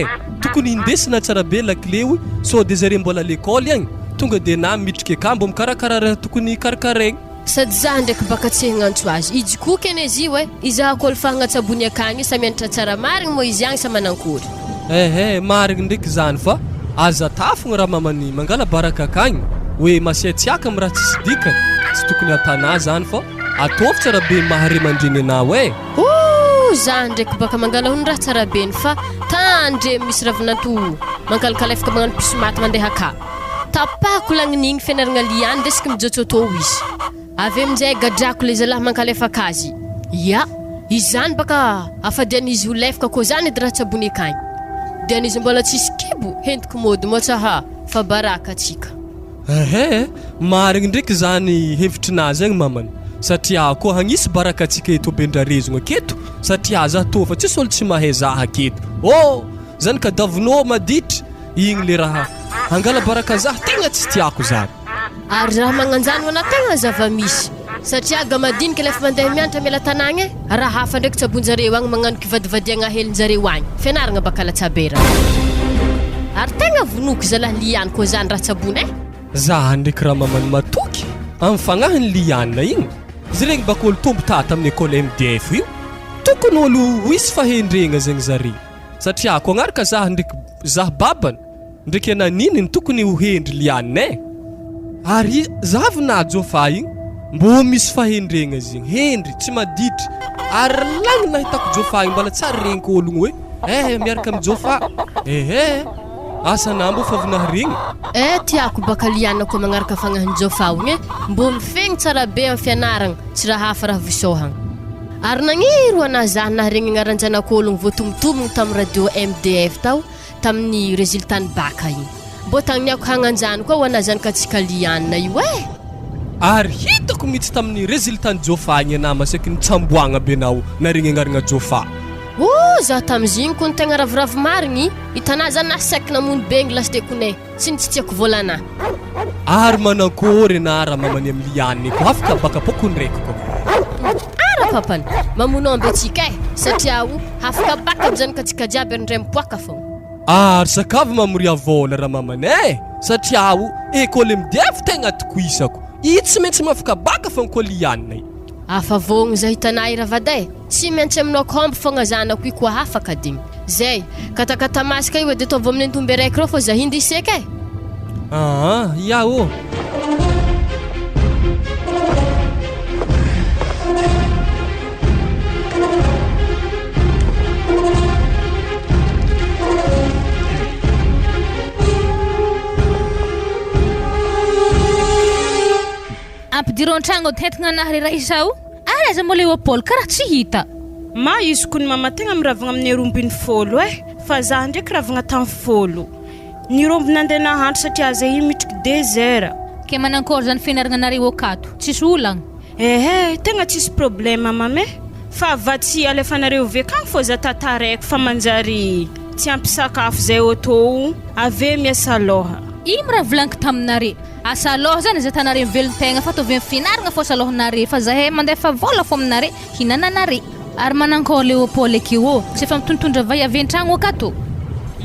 E: tokony indesina tsara be lakile io so de zare mbola l'école agny tonga de na mitrika aka mbo mikarakara raha tokony karakaregny
F: sady za ndraiky baka tsy hagnantso azy izy koa kene izy io izy akôly fagnatsabony akagny sa mianatra tsara marigny mo izy agny sa manankory
E: marigny ndraiky zany fa aza tafogna raha mamany mangala baraka akagny hoe masiatsiaka amin'ny raha tsisy dikany tsy tokony atana zany fa ataovy tsara be mahare mandreny anao
F: za ndraiky baka mangala hony raha tsara beny fa tandre misy ravinato mankalkalefaka magnano pisomaty mandeha aka tapako lagnin'igny fianaragna liany ndesika mijotsoto izy avy amin'izay gadrako le zalahy mankalefaka azy izy zany baka afadian'izy ho lefaka koa zany edy raha tsabony akagny dian'izy mbola tsisy kibo hentiko mody motsaha fa baraka atsika
E: marigny ndraiky zany hevitrinazy agny mamany satria koa hagnisy baraka atsika eto bendrarezogna aketo satria za to fa tsisy olo tsy mahay zaha aketo zany ka davonao maditra igny le raha hangala baraka zaha tegna tsy tiako zany
F: ary raha magnanjany ho ana tegna zava-misy satria gamadinika lefa mandeha mianatra miala tanagny raha hafa ndraiky tsabonjareo agny magnano kivadivadiagna helinjareo agny fianaragna baka latsabera ary tegna vonoko zalahy liany koa zany raha tsabony
E: za ndraiky raha mamany matoky amin'ny fagnahiny lianina igny izy regny baka olo tombo tata amin'ny école MDF io tokony olo ho isy fahendregna zegny zare satria ko agnaraka zaha ndraiky zaha babany ndraiky ananininy tokony ho hendry lianina ary zavy na jofa igny mbo misy fahendregna zegny hendry tsy maditra ary lagny nahitako jofa igny mbola tsara regniko ologno hoe miaraka amin'ny jofa asa nambo fa vinaharegny
F: tiako baka liana koa magnaraka fagnahiny jofa igny mbo mifegny tsara be amin'ny fianaragna tsy raha hafa raha visohagna ary nagniry ho ana zaha naharegny agnaranjanak'ologno voatombotombogno tamin'ny radio MDF tao tamin'ny résultat ny baka igny mbô tagniniako hagnanjany koa ho anazanakatsika lianina io
E: ary hitako mihitsy tamin'ny résultat ny jofa agny ana masaky ny tsamboagna be nao narigny agnaragna jofa
F: za tamizigny ko ny tegna ravoravo marigny hitanà zany nasaky namono bengy lasde konay tsy ny tsy tiako volana
E: ary manankory na raha mamany amin'ny lianiny ko afaka baka poko ndraiky ko
F: ara papany mamono ambetsika satria afaka baka amizanakatsika jiaby ary ndray mipoaka fô
E: ary sakavy mamoria vola raha mamany satria ekôly midefy tegna tokoisako i tsy maintsy mafaka baka fa nko lianina
F: afa vogno za hitanà iravada tsy maintsy aminao komby fogna zanako i koa afaka digny zay katakata masika io de tova amin'ny antomby raiky reo fô za hindi iseka
E: ia
B: ampidirao an-tragno tentigna anahy raha isao ary aza moa Léopold karaha tsy hita
D: ma izy ko ny mama tegna miravagna amin'ny rombiny folo fa za ndraiky ravagna tamin'ny folo ny rombiny andeha nahandro satria za i mitriky 2 heures
B: ke manankory zany fianarananareo akato tsisy olagna
D: tegna tsisy problème mame fa vatsy alefanareo vekagny fô za tataraiky fa manjary tsy ampisakafo zay oto ave miasa loha
B: ino raha volaniko taminare asa loha zany za tanare mivelon-tegna fa tovy finaragna fô salohonare fa zahay mandefa vola fô aminare hinananare ary manankory Léopold akeo tsy efa mitondrotondra vai avy an-tragno akato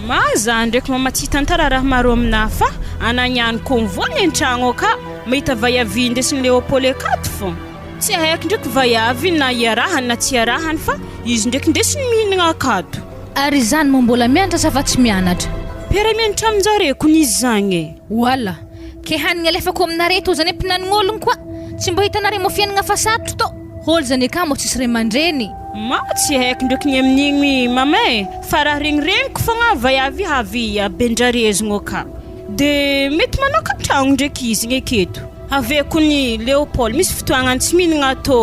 D: ma za ndraiky mama tsy tantara raha maro amina fa anagnany konvoly an-tragno aka mahita vai avy indesiny Léopold akato fô tsy haiko ndraiky vai avy na iarahany na tsy iarahany fa izy ndraiky ndesiny mihinagna akato
B: ary zany mambola mianatra sa fa tsy mianatra
D: pera mianatra aminjareko nizy zagny
B: wala ke hanigny alefako aminare to zany mpinan'ologno koa tsy mbo hitanare mo fiainagna fa sarotro to hôlo zany ka mo tsisy ray aman-dreny
D: ma tsy haiko ndraiky ny amin'igny mama fa raha regniregniko fogna vai avy havy abendrarezogno ka de mety manao tragno ndraiky izy aketo aveko ny Léopold misy fotoagna tsy mihinagna atô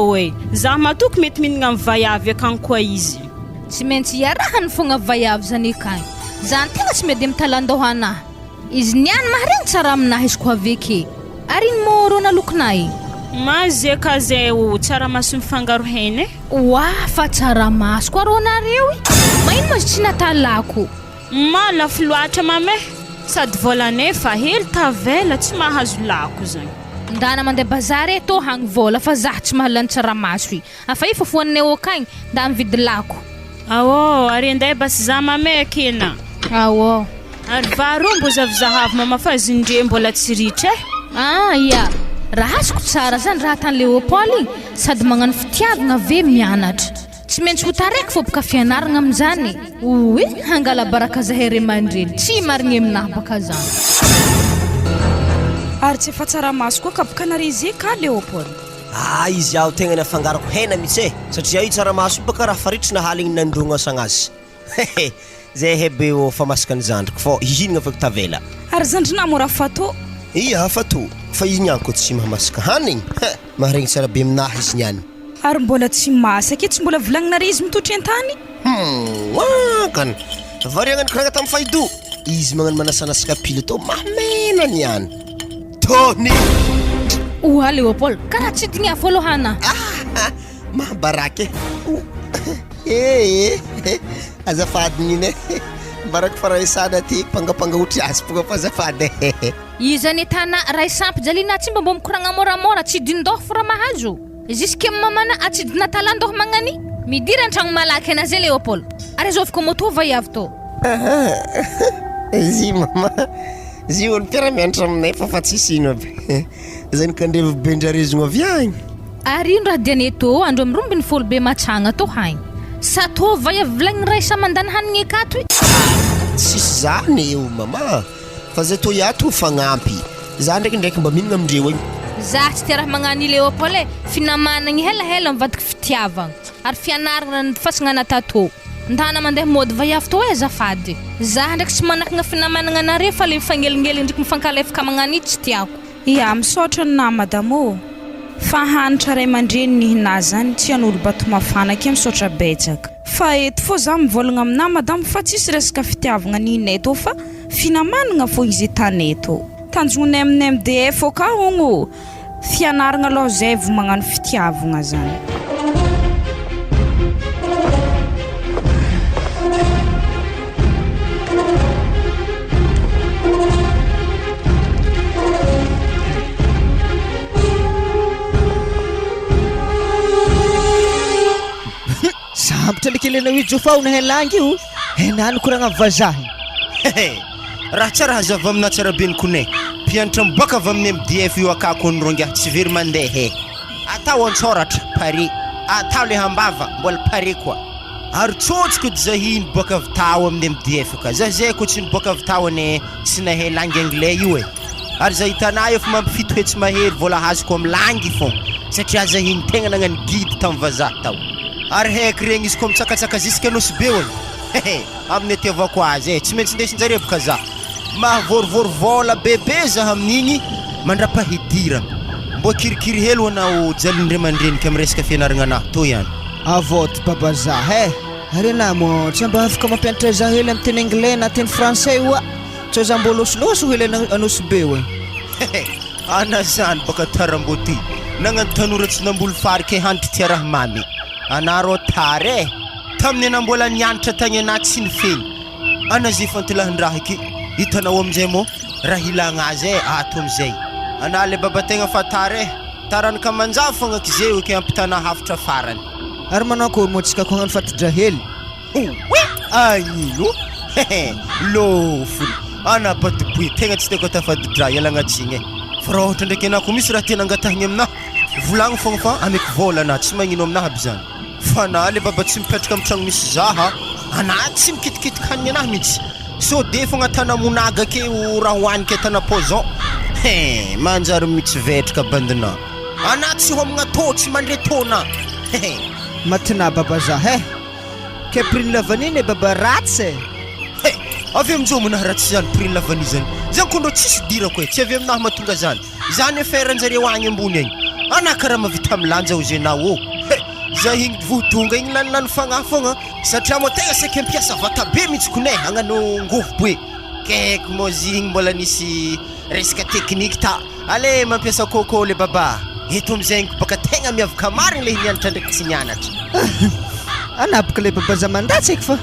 D: za matoko mety mihinagna amin'ny vai avy akagny koa izy
B: tsy maintsy iarahany fogna vai avy zany akagny zany tegna tsy mety mitalandoha anahy izy niany maharegny tsara aminahy izy ko aveke ary ny moro nalokonay
D: ma zay ka zay tsaramaso mifangaro heny
B: fa tsaramaso koa rô nareo maino ma tsy natalako
D: ma lafo loatra mame sady volanay fa hely tavela tsy mahazo lako zany
B: ndana mandeha bazary eto hagny vola fa za tsy mahalany tsaramaso afa i fofoaninay akagny nda mividy lako
D: ary anday basy za mame akena ary varombo zavizahavy mama fa zindre mbola tsy ritra
B: ia raha azoko tsara zany raha tany Léopold sady magnano fitiavagna ve mianatra tsy maintsy ho taraiky fô baka fianaragna amin'izany hangala baraka zahay ray aman-dreny tsy marigny aminahy baka zany
H: ary tsy efa tsaramaso koa ka baka nare ka Léopold
C: izy aho tegna ny afangarako hena mihitsy satria io tsaramaso baka raha faritry na haligny nandrogna sagnazy zay hebe fa masaka ny zandriko fô hihinagna avako tavela
H: ary zandrina mo raha fatô
C: fatô fa izy niany ko tsy mahamasaka hanigny maharegny tsara be aminahy izy niany
H: ary mbola tsy masaka tsy mbola volagninare izy mitotry an-tany
C: kan variagnany karagna tamin'ny faido izy magnano manasanasaka pile tô mamena niany tony
B: Léopold karaha tsy digna voalohana
C: mahambaraky azafady niny baraky fa raha isana ty pangapanga otry azy poka fa azafady
B: izany tana raha isampy jalina tsy mba mikoragna moramora tsy dindoho fa raha mahazo jusque mamana atsidina talandoho magnany midira an-tragno malaky ana zay Léopold ary azoviko moto vai avy to
C: zy mama zy olo mpiara-mianatra aminay fa tsisy ino aby zany kandrevo bendrarezogno avy agny
B: ary ino raha diany eto andro mirombiny folo be matragna to haigny sa to vai avy volagny raha isa mandany hanigny akato
C: tsisy zany eo mama fa zay to iato fagnampy za ndraiky mba mihinagna amindreo igny
B: za tsy tia raha magnano i Léopold finamanagny helahela mivadiky fitiavagna ary fianaragna ny fasagnana tato ndana mandeha mody vai avy to azafady za ndraiky tsy manakagna finamanagna anare fa le mifagnelingely ndraiky mifankalefaka magnano io tsy tiako
H: misaotra na madamo fa hanitra ray aman-dreny nihina zany tsy an'olo bato mafana ke misaotra betsaka fa eto fô za mivolagna amina madamo fa tsisy resaka fitiavagna nihinay to fa finamanagna fo izy tany eto tanjonay amin'ny MDF ka hogno fianaragna aloha zay vo magnano fitiavagna zany
I: Sambatra le kelena hoe jofa na helangy io henany koragna vazahy
G: raha tsara hazava amina tsara be ny kone pianatra miboaka avy amin'ny MDF io akako nyronga tsy very mandeha atao antsoratra pare atao le hambava mbola pare koa ary tsotsiko zahi niboaka avy tao amin'ny MDF ka zay ko tsy niboaka avy tao ane tsy nahay langue anglais io ary zay hitanay efa mampifito hoe tsy mahery vola hazoko amin'ny langue fô satria zahi ny tegna nagnano guide tamin'ny vazaha tao ary heky regny izy ko mitsakatsaka ziska nosy be ony amin'ny atiavako azy tsy maintsy ndesin-jare boka za mahavorovoro vola bebe zaho amin'igny mandrapahidira mbo kirikiri hely anao jalindray mandrenika amin'ny resaka fianaragna anahy to ihany
I: avoto baba zahy ary na mo tsy mba afaka mampianatra zaho hely amin'ny teny anglais na teny français oa tsao za mbo losoloso hely anosy be oe
G: ana zany baka taramboty nagnano tanora tsy namboly farike handry tia raha mamy anaro tare tamin'ny anambola nianatra tagny anaty sy ny feny ana zay fantilahin-draha iky hitanao amizay mo raha ilagna azy ato amizay ana le babategna fa tare tarany ka manjava fogna kizay oke ampitana hafitra farany
I: ary manao akory mo tsika kognano fatidra hely
G: agnino lofony ana batiboy tegna tsy teko tafadidra ialagnatsiny fa raha ohatra ndraiky anako misy raha tena angatahigny aminahy volagno fogna fa ameko vola ana tsy magnino aminahy aby zany fa na le baba tsy mipetraka amin'ny tragno misy zaha ana tsy mikitikitika hanigny anahy mihitsy so de fogna tana monaga akeo raha hohaniko tana pozon manjary mitsyvetraka bandina ana tsy homagna tô tsy mandre tôna
I: matina baba zahy ke prix lavaniny baba ratsy
G: avy amin'izao monahy ratsy zany prix lavani zany zany kondro tsisy dirako tsy avy aminahy mahatonga zany zany feranjareo agny ambony agny ana karaha mavita milanja ho zenao zaho igny votonga igny lanilany fagnahy fogna satria mo tegna saky ampiasa vata be mihitsy konay hagnano ngovo boe keko mo zigny mbola nisy resaka teknika ta ale mampiasa kôkô le baba eto amizay baka tegna miavaka marigny le nianatra ndraiky tsy nianatra
I: anapaka le baba za mandatsy eky fa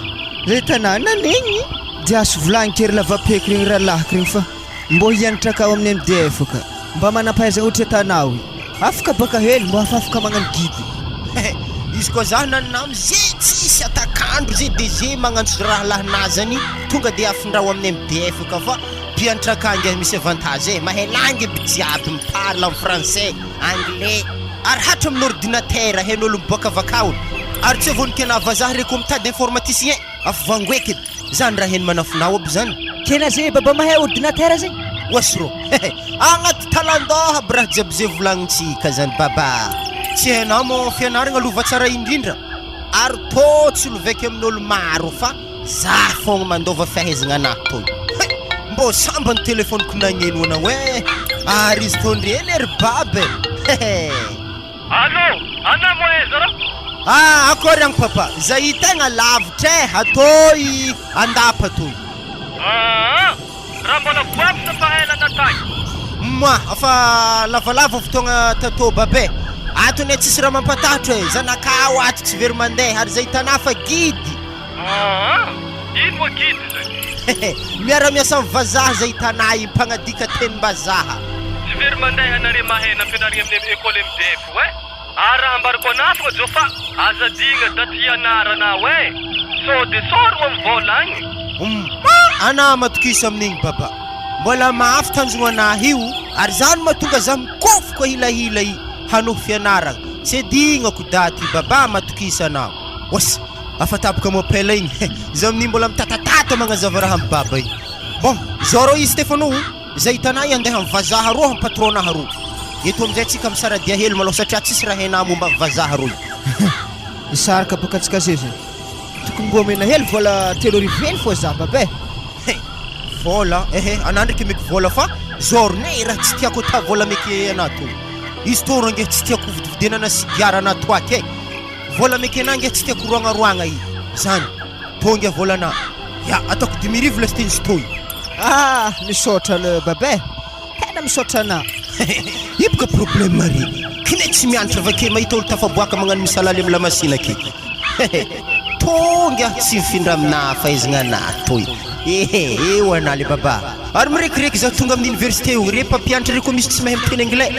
I: zay tanà nanegny diaso volagny-kery lavapeky regny raha lahiko regny fa mbo hianatra kao amin'ny MDF ka mba manampahaizagna ohatra tanao afaka baka hely mbo afafaka magnano guide
G: izy koa zaho nanamo zay tsisy atakandro zay de zay magnantso raha lahinazany tonga de afindrao amin'ny MDF ka fa pianatra akangy misy avantage mahay langue by jiaby miparle en français anglais ary hatra amin'ny ordinateur hain'olo miboaka avakaony ary tsy vonikena vazaha reko mitady informaticien afa vangoeky zany raha heny manafinao aby zany
I: kena zay baba mahay ordinateur zay
G: wasro agnaty talandoha aby raha jiaby zay volagnintsika zany baba tsy hainao mo fianaragna lova tsara indrindra ary tô tsy lovaiky amin'olo maro fa za fogna mandova fahaizagna anahy toy mbo samba ny telefoniko nagneno anao hoe ary izy tondry ely ery babe
K: allo ana moeza ra
G: akory agny papa zay tegna lavitra atoy andapa toy
K: raha mbola voako sa fahaelana tagny
G: ma afa lavalava fotoagna tatô babe atony tsisy raha mampatahatra hoe zanakao ato tsy very mandeha ary zay tanà fa gidy
K: ino moa gidy zay
G: miara-miasa amin'ny vazaha zay tanà impanadika teny-bazaha
K: tsy very mandeha anare mahena ampianarigny amin'ny école MDF raha ambariko anafagna jo fa azadigna daty ianarana so de soro amin'ny vola agny
G: ana matokisa amin'igny baba mbola maafy tanjogno anahy io ary zany mahatonga za mikofoko hilahila i hanoho fianaragna tsy adignako daty baba matokisa anao wasy afatapaka mopela igny za amin'igny mbola mitatatata magnazava raha amin'ny baba igny bon zao rô i Stefano zay tanà andeha amin'ny vazaha roa amin'ny patronaha roa eto amizay tsika misaradia hely maloha satria tsisy raha hena momba vazaha roy
I: isaraka baka tsika zay tokony mbo mena hely vola 3 hely fô za babe
G: vola anà ndraiky meky vola fa zorne raha tsy tiako ta vola meky anato izy tô range tsy tiako vidividenana sigara anato aky vola meky anange tsy tiako roagnaroagna i zany tonga volana ya ataoko 2000 lasiteny stoy
I: misaotra le babe. Tena misaotra na.
G: Iboka problème mari. Kine tsy mianatra avake mahita olo tafaboaka magnano misalali amin'ny lamasina ake. Tonga tsy mifindra amina fahaizana ana toy. Eo ana le baba. Ary mirekireky za tonga amin'ny université io rehefa mpianatra reko misy tsy mahay miteny anglais.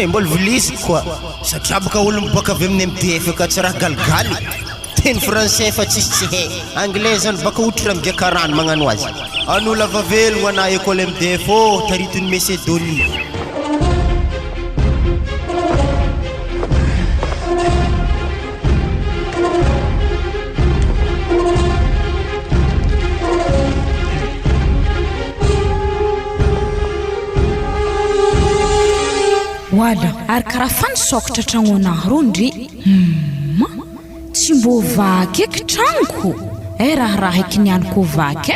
G: Mbola volisy koa. Satria boka olo miboaka avy amin'ny MDF ka tsy raha galigaly. Teny français fa tsisy tsy hay. Anglais zany baka otra migiakarano magnano azy. An'olo avavelogno ana école MDF taritiny Macédonie.
H: Wala, ary karaha fanisokatra tragnonahy rondry. Tsy mbo vaky eky tragnoko. Raha eky nianako vaky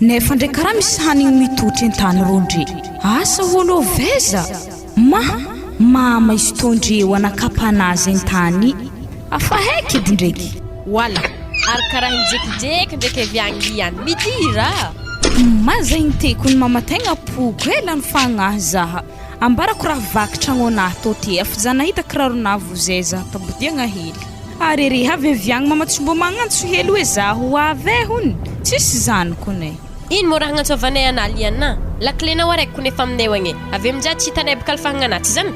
H: nefa ndray karaha misy hanigny mitotry an-tany rondry. Asa olo veza. Mama izy tondreo anakapanazy an-tany. Afa heky edy ndraiky.
F: Wala, ary karaha injekijeky ndraiky avy agny ihany midira.
H: Mazay teko ny mama tegna poko lany fagnahy zaha. Ambarako raha vaky tragnonahy tô ty afa za nahita kiraronahy vozeza tabodiagna hely. Ary avy agny mama tsy mbo magnantso hely hoe zaho avy hony. Tsisy zany kone.
F: Ino mo raha gnantsovanay anali ana? Laklenao araiky kone fa aminay agny. Avy aminjay tsy hitanay bakalfagna anaty zany.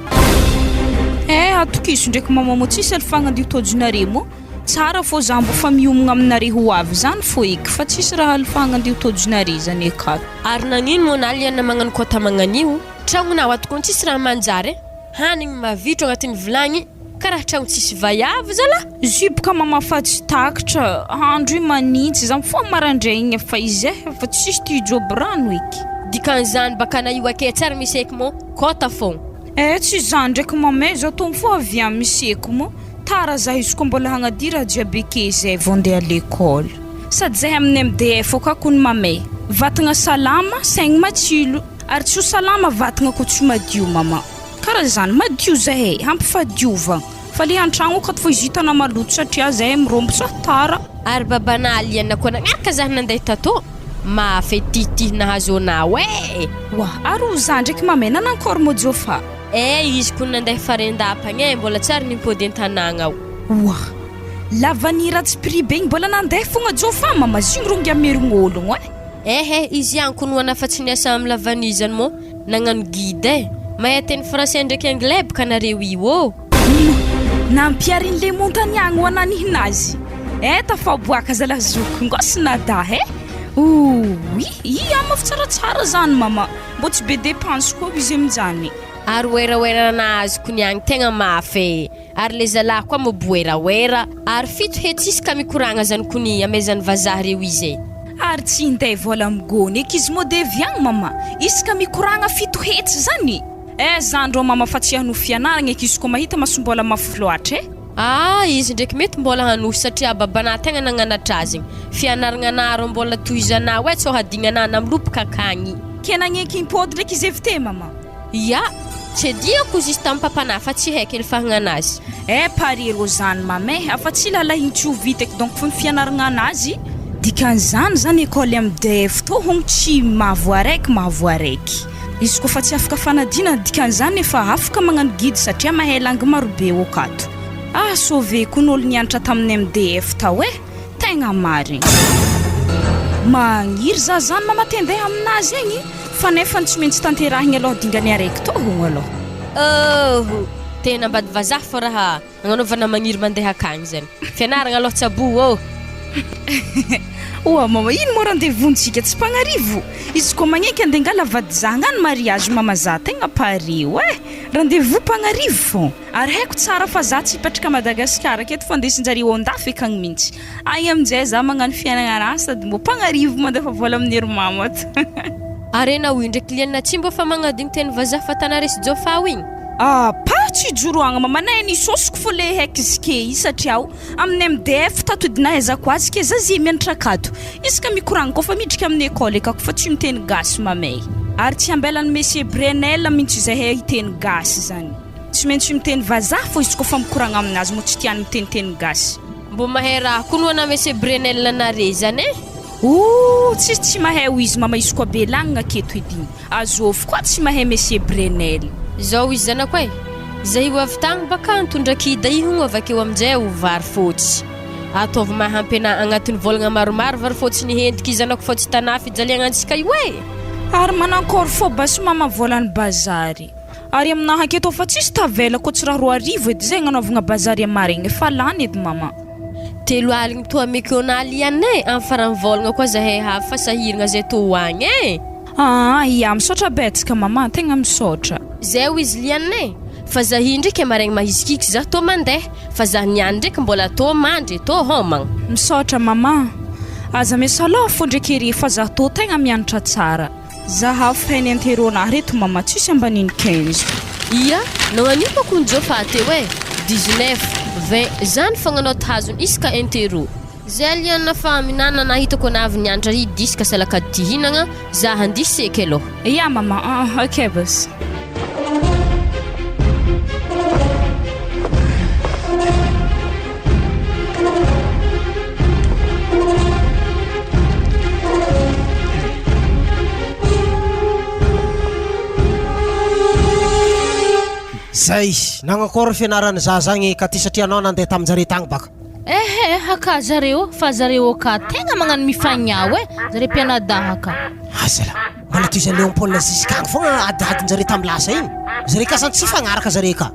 H: Atokiso ndraiky mama mo tsisy alfagna andio tojinaremo. Tsara fô za mbo fa miomagna aminare ho avy zany fô eky fa tsisy raha alfagna andio tojinare zany akato.
F: Ary nagnino mo nali ana magnano kota magnanio? Tragnonao atokony tsisy raha manjary. Hanigny mavitro agnatin'ny vilagny. Karaha tragno tsisy vaiavy zala.
H: Zipoka mama fa tsy takatra. Andro manintsy za fô marandray igny fa izy fa tsisy ty job rano eky.
F: Dikan'izany baka na io ake tsara misy eky mo kota fôgna.
H: Tsy zany ndraiky mamay za tombo fô avy amin'ny misy eky mo. Tara za izy ko mbola hagnadira jiabeke zay vao andeha à l'école. Sady zahay amin'ny MDF ka kony mamay. Vatagna salama, saigny matsilo. Ary tsy ho salama vatagna ko tsy madio mama. Karaha zany madio zahay, hampifadiova. Fa le an-tragno ka fo izy hitana maloto satria zahay mirombo sa tara.
F: Ary babana aliana koa nagnaraka zaho nandeha tato. Mafetiti nahazo anao
H: ary ho za ndraiky mamay nanankory mojo fa.
F: Izy ko nandeha farendapagna mbola tsara nimpody an-tanagna ao.
H: Lavanira tsy prix be mbola nandeha fogna jo fa mama zigny rongy amerign'ologno
F: izy ihany ko noana fa tsy niasa amin'ny lavanizany mo nagnano guide mahay teny français ndraiky anglais baka nareo io
H: nampiarin'le montagnagny ho ananihinazy tafaboaka zala zoko ngosy nada ama fa tsaratsara zany mama mbo tsy be dépense koa izy amin'izany.
F: Ary wera ko niagny tegna mafy ary le zala koa moboera ary fito hetsisy ka mikoragna zany kony amezany vazaha reo izy
H: ary tsy hinday vola migony eky izy modeviagny mama isaka mikoragna fito hetsy zany zandro mama fa tsy hanohy fianaragna eky izy ko mahita masombola mafy loatra
F: izy ndraiky mety mbola hanohy satria babana tegna nagnanatra azy fianaragna naro mbola tohizana tsy hadigna ana namlopaka akagny
H: kenagneky impody ndraiky izy evite mama
F: tsy diako izy tampapana fa tsy haiko elfagna anazy
H: pariro zany mamay afa tsy lalahintsy ho vitako donc fa fianaragna anazy dikan'izany zany école MDF to hogno tsy mahavo araiky izy ko fa tsy afaka fanadina dikan'izany efa afaka magnano guide satria mahay langue marobe okato sauvé ko n'olo nianatra tamin'ny MDF tao tegna marigny magniry za zany mama tendeha aminazy egny fa nefa tsy maintsy tanterahigny aloha dingany araiky to hogno aloha
F: tena mbady vazaha fô raha agnanovana magniry mandeha akagny zany fianaragna aloha tsabo
H: mama ino mo rendez-vous-ntsika tsy pagnarivo izy ko magneky andeha ngala vady zangany mariage mama za tegna pareo rendez-vous pagnarivo fô ary haiko tsara fa za tsy hipetraka Madagasikara aketo fa ndesinjareo andafy akagny mihitsy aminjay za magnano fianaragna sady mbo pagnarivo mandefa vola amin'ny hery mama
F: arena ui ndraiky liana tsy mbo fa magnadigny teny vazaha fa tanaresy jofa igny
H: tsy joroagna mama nay nisosiko fô le haiky izy ke satria amin'ny MDF tatodinahy zako azy ke za zy mianatra akato izy ka mikoragna koa fa midrika amin'ny école akako fa tsy miteny gasy mamay ary tsy ambelany monsieur Brenel mihitsy zahay hiteny gasy zany tsy maintsy miteny vazaha fô izy ko fa mikoragna aminazy mo tsy tiany miteny gasy
F: mbo mahay raha koa noana monsieur Brenel nare zany
H: Tsy mahay ho izy mama izy koa be lagnina aketo edy azofo koa tsy mahay monsieur Brenel
F: zao izy zanako e zay ho avy tagny baka antondra kida ihogno avakeo aminjay ho vary fotsy ataovy mahampena agnatin'ny vôlagna maromaro vary fotsy ny hendika izy zanako fa tsy tanà fijaliagna antsika io e
H: ary manankory fô basy mama volany bazary ary aminaha aketo fa tsisy tavela ko tsy raha 2 arivo edy zay gnanaovagna bazary amaregny efa lany edy mama
F: 3 aligny toa mekonaly ihany e amin'ny farany vôlagna koa zahay havy fa sahiragna zay to hoagny e
H: ia misaotra betsaka mama tegna misaotra
F: zay ho izy liana e fa zahi ndraiky maregny mahizikiky zah tô mandeha fa zah niany ndraiky mbola tô mandry tô homagna
H: misaotra mama aza misaloha fô ndraiky ery fa zah tô tegna mianatra tsara zahavy hainy anteronahy reto mama tsisy ambaniny 15
F: ia nagnanio bakony jo fa teo e 19 20 zany fagnanao tahazony isaka intero zay liana fa minana nahitako anavy niandra ry disaka salaka dihinagna zah handisy eky aloha
H: ia mama ok bas
A: zay nagnakory fianarany Zaza agny ka ty satria anao nandeha taminjare tagny baka
B: haka zareo fa zareo ka tegna magnano mifagnaho zare mpianadahaka
A: azala mbola toy zany Léopold ziskagny fogna adadinjare tamy lasa igny zare ka zany tsy fagnaraka zare ka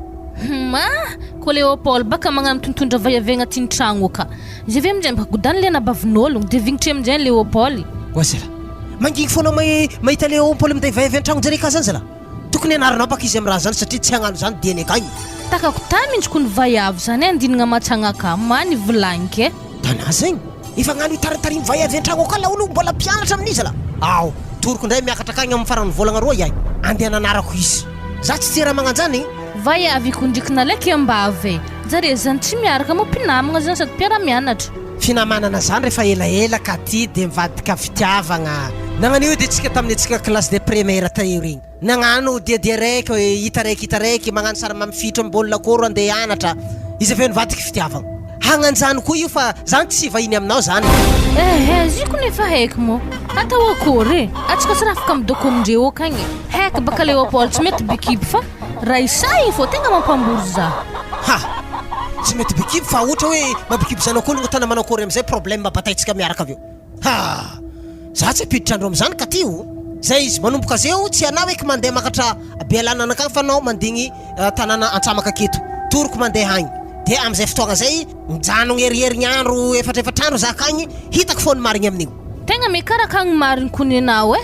B: ko Léopold baka magnano tontondra vahiavegna ty tragno ka izy avy aminjay makagodany le nabavin'ologno de vignitry aminjay Léopold
A: azala mangingy foana mahita Léopold minday vahiavy tragno jare ka zany zala tokony anaranao baka izy amin'ny raha zany satria tsy hagnano zany diany akagny
B: takako tamintsy kony vaiavy zany andinagna matsagnaka many vilanky
A: tana zegny efa gnano itaritarimy vaiavy an-tragno aka la olo mbola mpianatra amin'izy la toroko ndray miakatra akagny amin'ny farany volagna 2 iahy andeha nanarako izy za tsy tia raha magnanjany
B: vaiavy kondriky nalaiky ambavy zare zany tsy miaraka mo mpinamagna zany sady mpiara-mianatra
A: finamanana zany rehefa elaela ka ty de mivadika fitiavagna nagnan'io de tsika tamin'ny atsika classe de première taio regny nagnano diadia raiky hita raiky magnano sara mamifitra ambolona koro andeha hianatra izy aveo nivadika fitiavagna hagnanjany koa io fa zany tsy vahiny aminao zany
B: izy ko nefa haiko mo atao akory atsika tsy raha afaka midoko amindreo akagny haiko baka Léopold tsy mety bikiby fa raha isay fô tegna mampambory za
A: tsy mety bikiby fa ohatra hoe mabikiby zanak'ologno tana manakory amizay problème mabataitsika miaraka aveo za tsy apiditra andro amizany ka tio zay izy manomboka zeo tsy anao eky mandeha makatra bialanana akagny fa anao mandigny tanàna antsamaka aketo toroko mandeha agny de amizay fotoagna zay mijanogny heriherignyandro efatrandro za akagny hitako fony marigny amin'io
B: tegna mikaraka agny mariny kony anao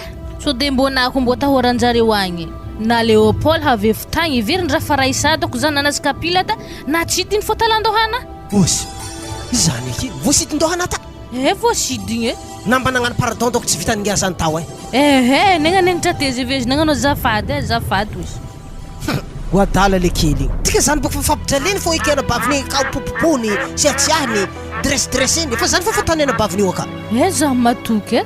B: so de mbonako mbo tahoranjareo agny na Léopold havefo tagny iverindra fa raha isadako zany nanazy kapilata na tsidiny fô talandohana
A: osy zany eky voasitin-dohana ta
B: voasidiny
A: namba nagnano pardon doko tsy vitaningara zany tao
B: negnanenitra tezy vezy nagnano zafady izy
A: hoadala le kely igny tika zany boko fa fampijaleny fô ekena baviny ka popopony siatsiahiny dressiny fa zany fa tanena baviny io aka
B: zaho matoky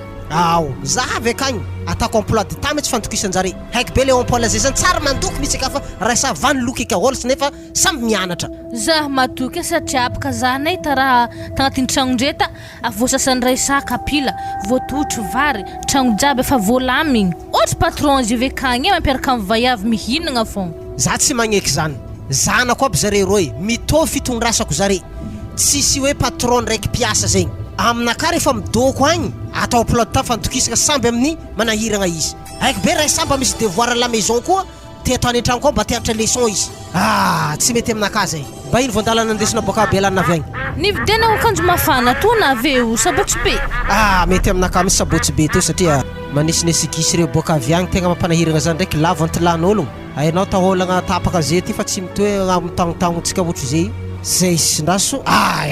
A: za avy akagny atako emploi de temps metsy fandokisanjare haiky be Léopold zay zany tsara mandoky mitsy aka fa raha vany loky eka ôlsy nefa samby mianatra
B: zaho matoky satria apaka za nahita raha tagnatin'ny tragno ndreta avoasasany ray sa kapila voatotro vary tragno jiaby efa voalamigny ohatra patron izy avy akagny mampiaraka amin'ny vaiavy mihinagna fogna
A: za tsy magneky zany zanako aby zare roy mitô fitondrasako zare tsisy hoe patron raiky piasa zegny aminaka rehefa midoko agny atao plota fandokisaka samby amin'ny manahiragna izy haiky be raha samba misy devoir à la maison koa te atao any an-tragno koa mba teatra leçon izy tsy mety aminaka zay mba ino voandalana andesina boka belanina avy agny
B: nividianao akanjo mafana to na aveo sabotsy be
A: mety aminaka misy sabotsy be teo satria manesinesy gisy reo boka avy agny tegna mampanahiragna zany ndraiky lavo antilan'ologno hainao taholagna tapaka zay ty fa tsy mitoe amitagnotagnotsika ohatra zay zay sindraso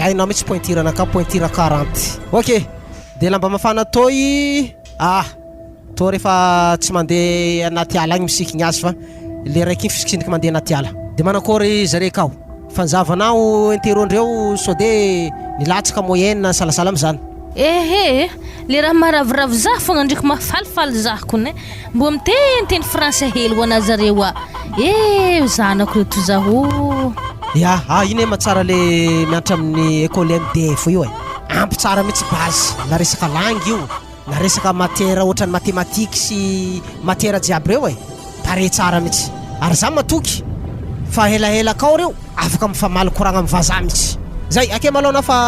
A: hainao mitsy pointirana ka pointira 40 ok de lamba mafana toy to rehefa tsy mandeha anaty ala agny misikigny azy fa le raiky igny fisikindriky mandeha anaty ala de manakory zare kao fanzavanao interondreo so de nilatsaka moyenne salasala am'zany
B: le raha maraviravo za fogna ndraiky mafalifaly za kone mbo mitenteny français hely ho ana zareo zanako reto zaho
A: iny matsara le mianatra amin'ny école MDF io ampy tsara mihitsy base na resaka langy io na resaka matiera ohatrany mathématique sy matiera jiaby reo pare tsara mihitsy ary za matoky fa helahela kao reo afaka mifamaly koragna amin'ny vazaha mihitsy zay ake malona fa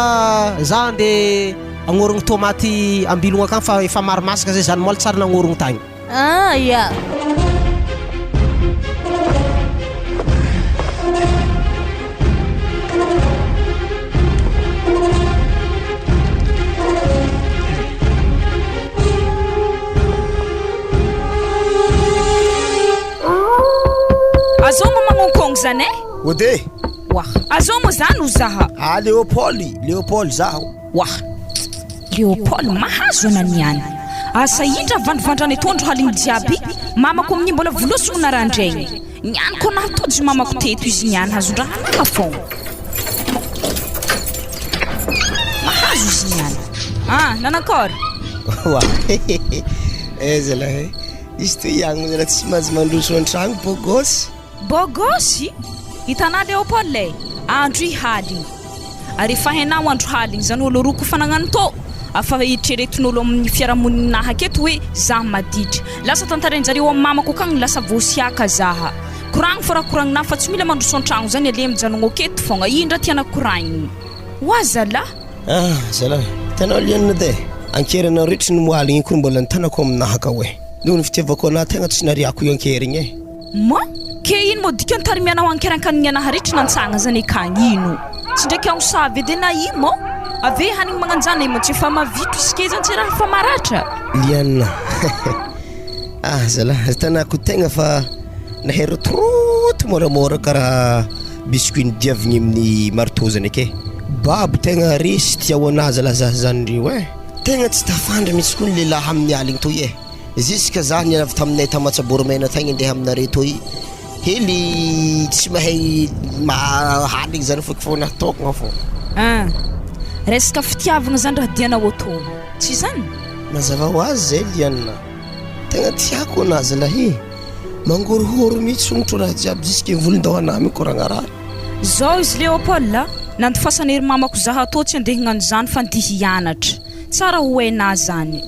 A: za ande agnorogno tomaty ambilogna akagny fa efa maro masaka zay zany mola tsara nagnorogno tagny
B: ya
H: Azongo mamonkong zany
C: ode
H: wah azongo zany uzaha
C: Leopold zaho
H: wah Leopold mahazo ananiany asa indra vandovandrany tondro haligny jiaby mamako amin'ny mbola volosogno na randraigny niany ko nahatojo mamako teto izy niany hazondrahanaka fogna mahazo izy niany nanakory
C: wa zalahy izy toy ihagny zala tsy mahazo mandroso an-tragno
H: bogosy hitanao Leopold lay andro ihaligny ary efa hainao andro haligny zany olo roa kofa nagnano to afa itreretin'olo amin'ny fiarahamoninahy aketo hoe zaho maditra lasa tantarenjareo amin'ny mamako akagny lasa voasiaka zaha koragno fa raha koragninahy fa tsy mila mandroso an-tragno zany ale mijanogno aketo fogna indra tiana koragniny wa zala
C: zala tanao lianina de ankeranao rehetra ny moaligny iny koa mbola nitanako aminahy ka hoe noho ny fitiavako anahy tegna tsy nariako io ankerigny
H: ke ino mo dika antarimianao ankerankanigny anahy rehetra nantsagna zany akagny ino tsy ndraiky agnosavy edy na imo ave hanigny magnanjana imo tsy efa mavitro iske zany tsy raha fa maratra
C: lianina zala tanako tegna fa naherotroto moramora karaha biscuit nidiavigny amin'ny marteau zany ake babo tegna resy tiao anazy zala zany reo tegna tsy tafandry mihitsy koa ny lehilahy amin'ny aligny toy juska za niavy taminay tamatsaborimena tagny andeha aminare toy hely tsy mahay mahaligny zany fo natokagna fo
H: resaka fitiavagna zany raha dianao ato tsy zany
C: mazava ho azy zay lianina tegna tiako anazy lahy mangorohoro mihitsy onotro raha jiaby juska volondao anahy mikoragna raha
H: zao izy Leopold nandifasana ery mamako zaha atao tsy andeha hignano zany fa andihy hianatra tsara ho hainah zany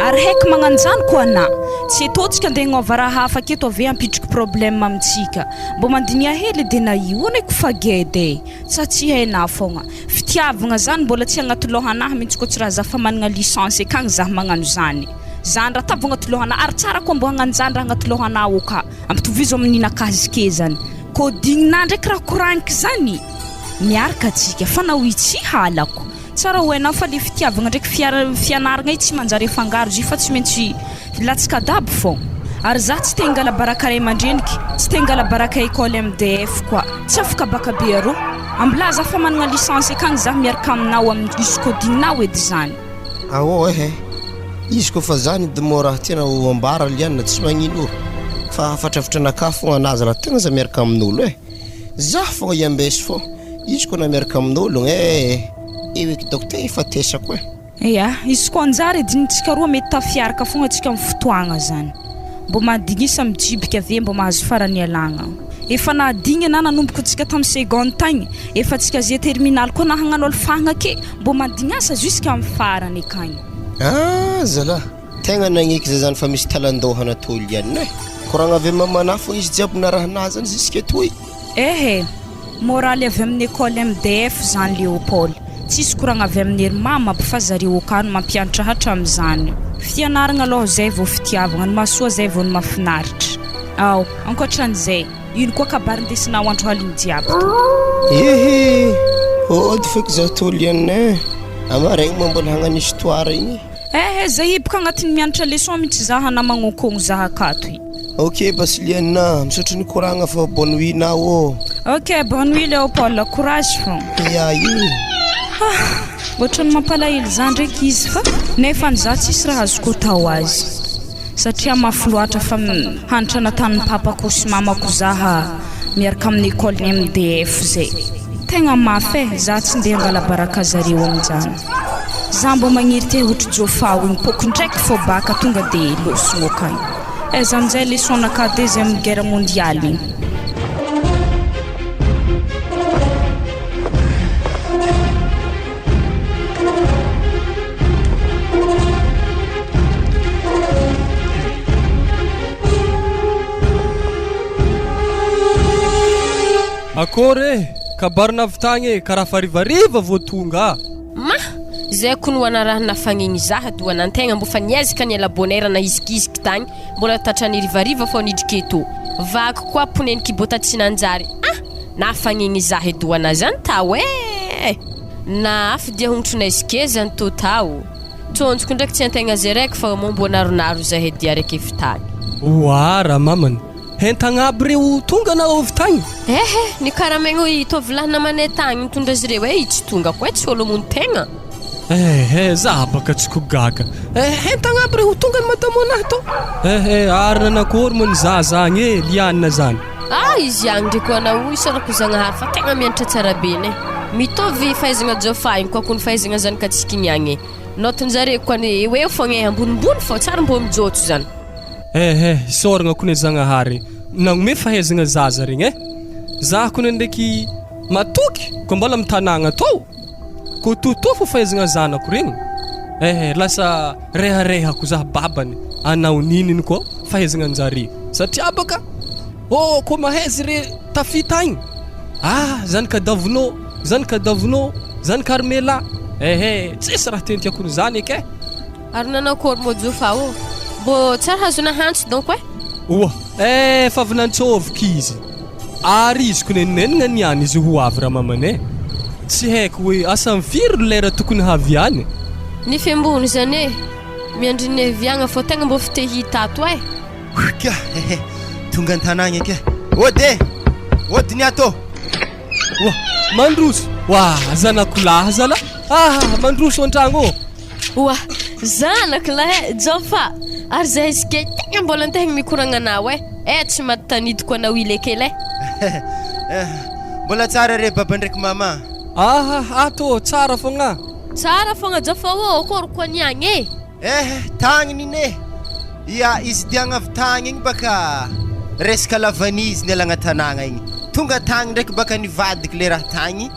H: ary haiky magnano zany koa ana tsy ataontsika andeha hagnaova raha hafa aketo ave hampitriky problème amintsika mbo mandinia hely edy na io anay ko fagedy tsy hainah fogna fitiavagna zany mbola tsy agnaty lohanahy mihitsy koa tsy raha za fa managna licence akagny zaho magnano zany zany raha tavo agnaty lohanahy ary tsara koa mbo hagnano zany raha agnaty lohanahy o ka ampitovizo amin'ny nakazike zany ko digninah ndraiky raha koraniky zany miaraka atsika fa nao itsy halako tsara ho hainao fa le fitiavagna ndraiky fianaragna io tsy manjary efangaro zy fa tsy maintsy latsaka dabo fogna ary za tsy tengala baraka ray aman-dreniky tsy tengala baraka école MDF koa tsy afaka baka be arô amblaza fa managna licence akagny za miaraka aminao amin'ny jusqu'au digninao edy zany
C: izy koa fa zany demo raha tena ho ambara lianina tsy magnino fa afatravitra anakahy fogna anazy raha tegna za miaraka amin'olo za fogna iambesy fo izy koa na miaraka amin'ologno eo eky docteur efa tesako
H: izy koa anjary edinitsika roa mety tafiaraka fogna atsika amin'ny fotoagna zany mbo mahadigny mijibika ave mbo mahazo farany alagna efa nahadigny ana nanomboka atsika tamin'ny seconde tagny efa atsika zay terminal koa na hagnano alfagna ake mbo mahadigny asa jusqu'à amin'ny farany akagny
C: zala tegna nagniky zay zany fa misy talandohana toly ihany koragna avy mamana fo izy jiaby na raha nazy zany jusqu'à toy
H: moraly avy amin'ny école MDF zany Leopold tsisy koragna avy amin'ny ery mama fa zareo akano mampianatra hatram'izany fianaragna aloha zay vao fitiavagna ny mahasoa zay vao ny mahafinaritra ankoatran'izay ino koa kabarin-desinao andro haligny jiaby
C: ody feky zaho toly ihany amaregny mambola hagnano histoire igny
H: zay hiboka agnatin'ny mianatra leçon mihitsy zaha na magnonkogno zaha akato
C: ok Basiliana misotro ny koragna fa bonne nuit nao
H: ok bonne nuit Leopold courage fo ohatrany mampalahelo zany ndraiky izy fa nefa ny za tsisy raha azoko tao azy satria mafy loatra fa hanitra natanin'ny papako sy mamako zaha miaraka amin'ny école MDF zay tegna mafy za tsy ndeha angala baraka zareo amin'izany za mbo magniry te ohatra jofao igny poko ndraiky fo baka tonga de losogno akagny zan'izay leçonnaka deuxième guerre mondiale igny
E: Akory kabarina avy tagny karaha farivariva vao tonga.
F: Zay koa no anarahana fagniny zaha doana antegna mbo fa niezaka ny elabonera na izikiziky tagny mbola tatrany rivariva fao nidriketo vaky koa poneny kibota tsy nanjary na fagniny zaha doana zany tao na afidia hontro na izike zany to tao tonjoko ndraiky tsy antegna zay raiky fa mombo naronaro zahay dia raiky evitagny
E: oara mamany hentagna aby reo tonga na ovy tagny
F: ny karamegno itovylahina manay tagny mitondra azy reo tsy tonga koa tsy olo montegna
E: za baka tsy ko gaga hentagna aby reo tonga ny madamo anahy to arina nakory mo ny Zaza agny lianina zany
F: izy agny ndraiky anao isanako zagnahary fa tegna mianatra tsara be ne mitovy fahaizagna jofahiny koa ny fahaizagna zany ka tsy kiniagny notonjare koa ny hoe fogna ambonimbony fao tsara mbo mijotso zany
E: soragna koa ny zagnahary nagnome fahaizagna Zaza regny za koa ndraiky matoky ko mbola mitanagna to ko totofo fahaizagna zanako regny lasa rehahako za babany anao nininy koa fahaizagna anjare satria baka ko mahaizy re tafita agny zany kadavonô zany karmela tsisy raha tentiako ny zany eky
F: ary nanakory mojofa mbo tsara hazona hantsy donc
E: fa avy nantsôvika izy ary izy ko nenenagna niany izy ho avy raha mamane tsy haiko hoe asa mifiry lera tokony haviany
F: ny fiambony zany miandry ny viagna fô tegna mbo fitehita ato
G: tonga an-tanagna eky ody ny ato
E: mandroso zanako lahy zala mandroso an-tragno
F: zanako lahy jofa ary zahay izike tegna mbola antegna mikoragna anao tsy matanidiko anao ilekele
G: mbola tsara re baba ndraiky mama
E: ato tsara fogna
F: jofa kory koa niagny
G: tagniny ine izy diagna avy tagny igny baka resaka lavanizy ny alagna tanagna igny tonga tagny ndraiky baka nivadiky le raha tagny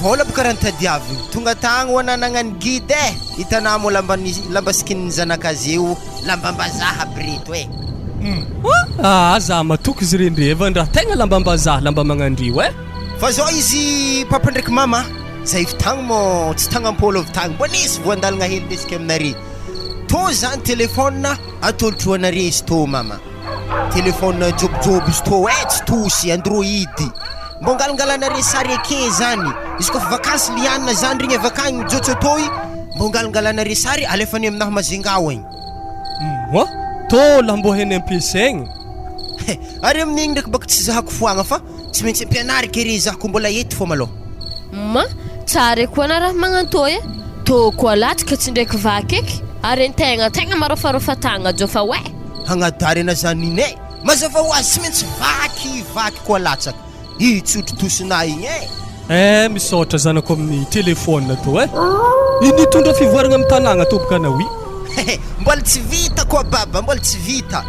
G: vola baka raha nitadiaviny tonga tagny ho ananagna ny guide hitanà mo lamba sikininy zanakazy eo lambambazaha aby reto
E: za matoky izy rendreva raha tegna lambambazaha lamba magnandrio
G: fa zao izy papa ndraiky mama zay vitagny mo tsy tagnampolo vitagny mbo nisy voandalagna hely lesika aminare to zany telefôna atolotro anare izy to mama telefôna jobojobo izy to tsy tosy android mbo ngalangalanare sary ake zany izy kofa vakansy lianina zany regny avakagny mijotso atoy mbo ngalangalanare sary alefany aminahy mazengao igny
E: to la mbo heny ampiasaigny
G: ary amin'igny ndraiky baka tsy zahako foagna fa tsy maintsy ampianary kere zahako mbola ety fô malô
F: tsara koa na raha magnantoy to koa latsaka tsy ndraiky vaky eky ary tegna marofarofa tagna jofa
G: hagnadary ana zany ine mazava ho azy tsy maintsy vaky koa latsaka tsotro tosina igny
E: misaotra zanako amin'ny telefôna to nitondra fivoaragna amin'ny tanagna to boka anao
G: mbola tsy vita koa baba mbola tsy vita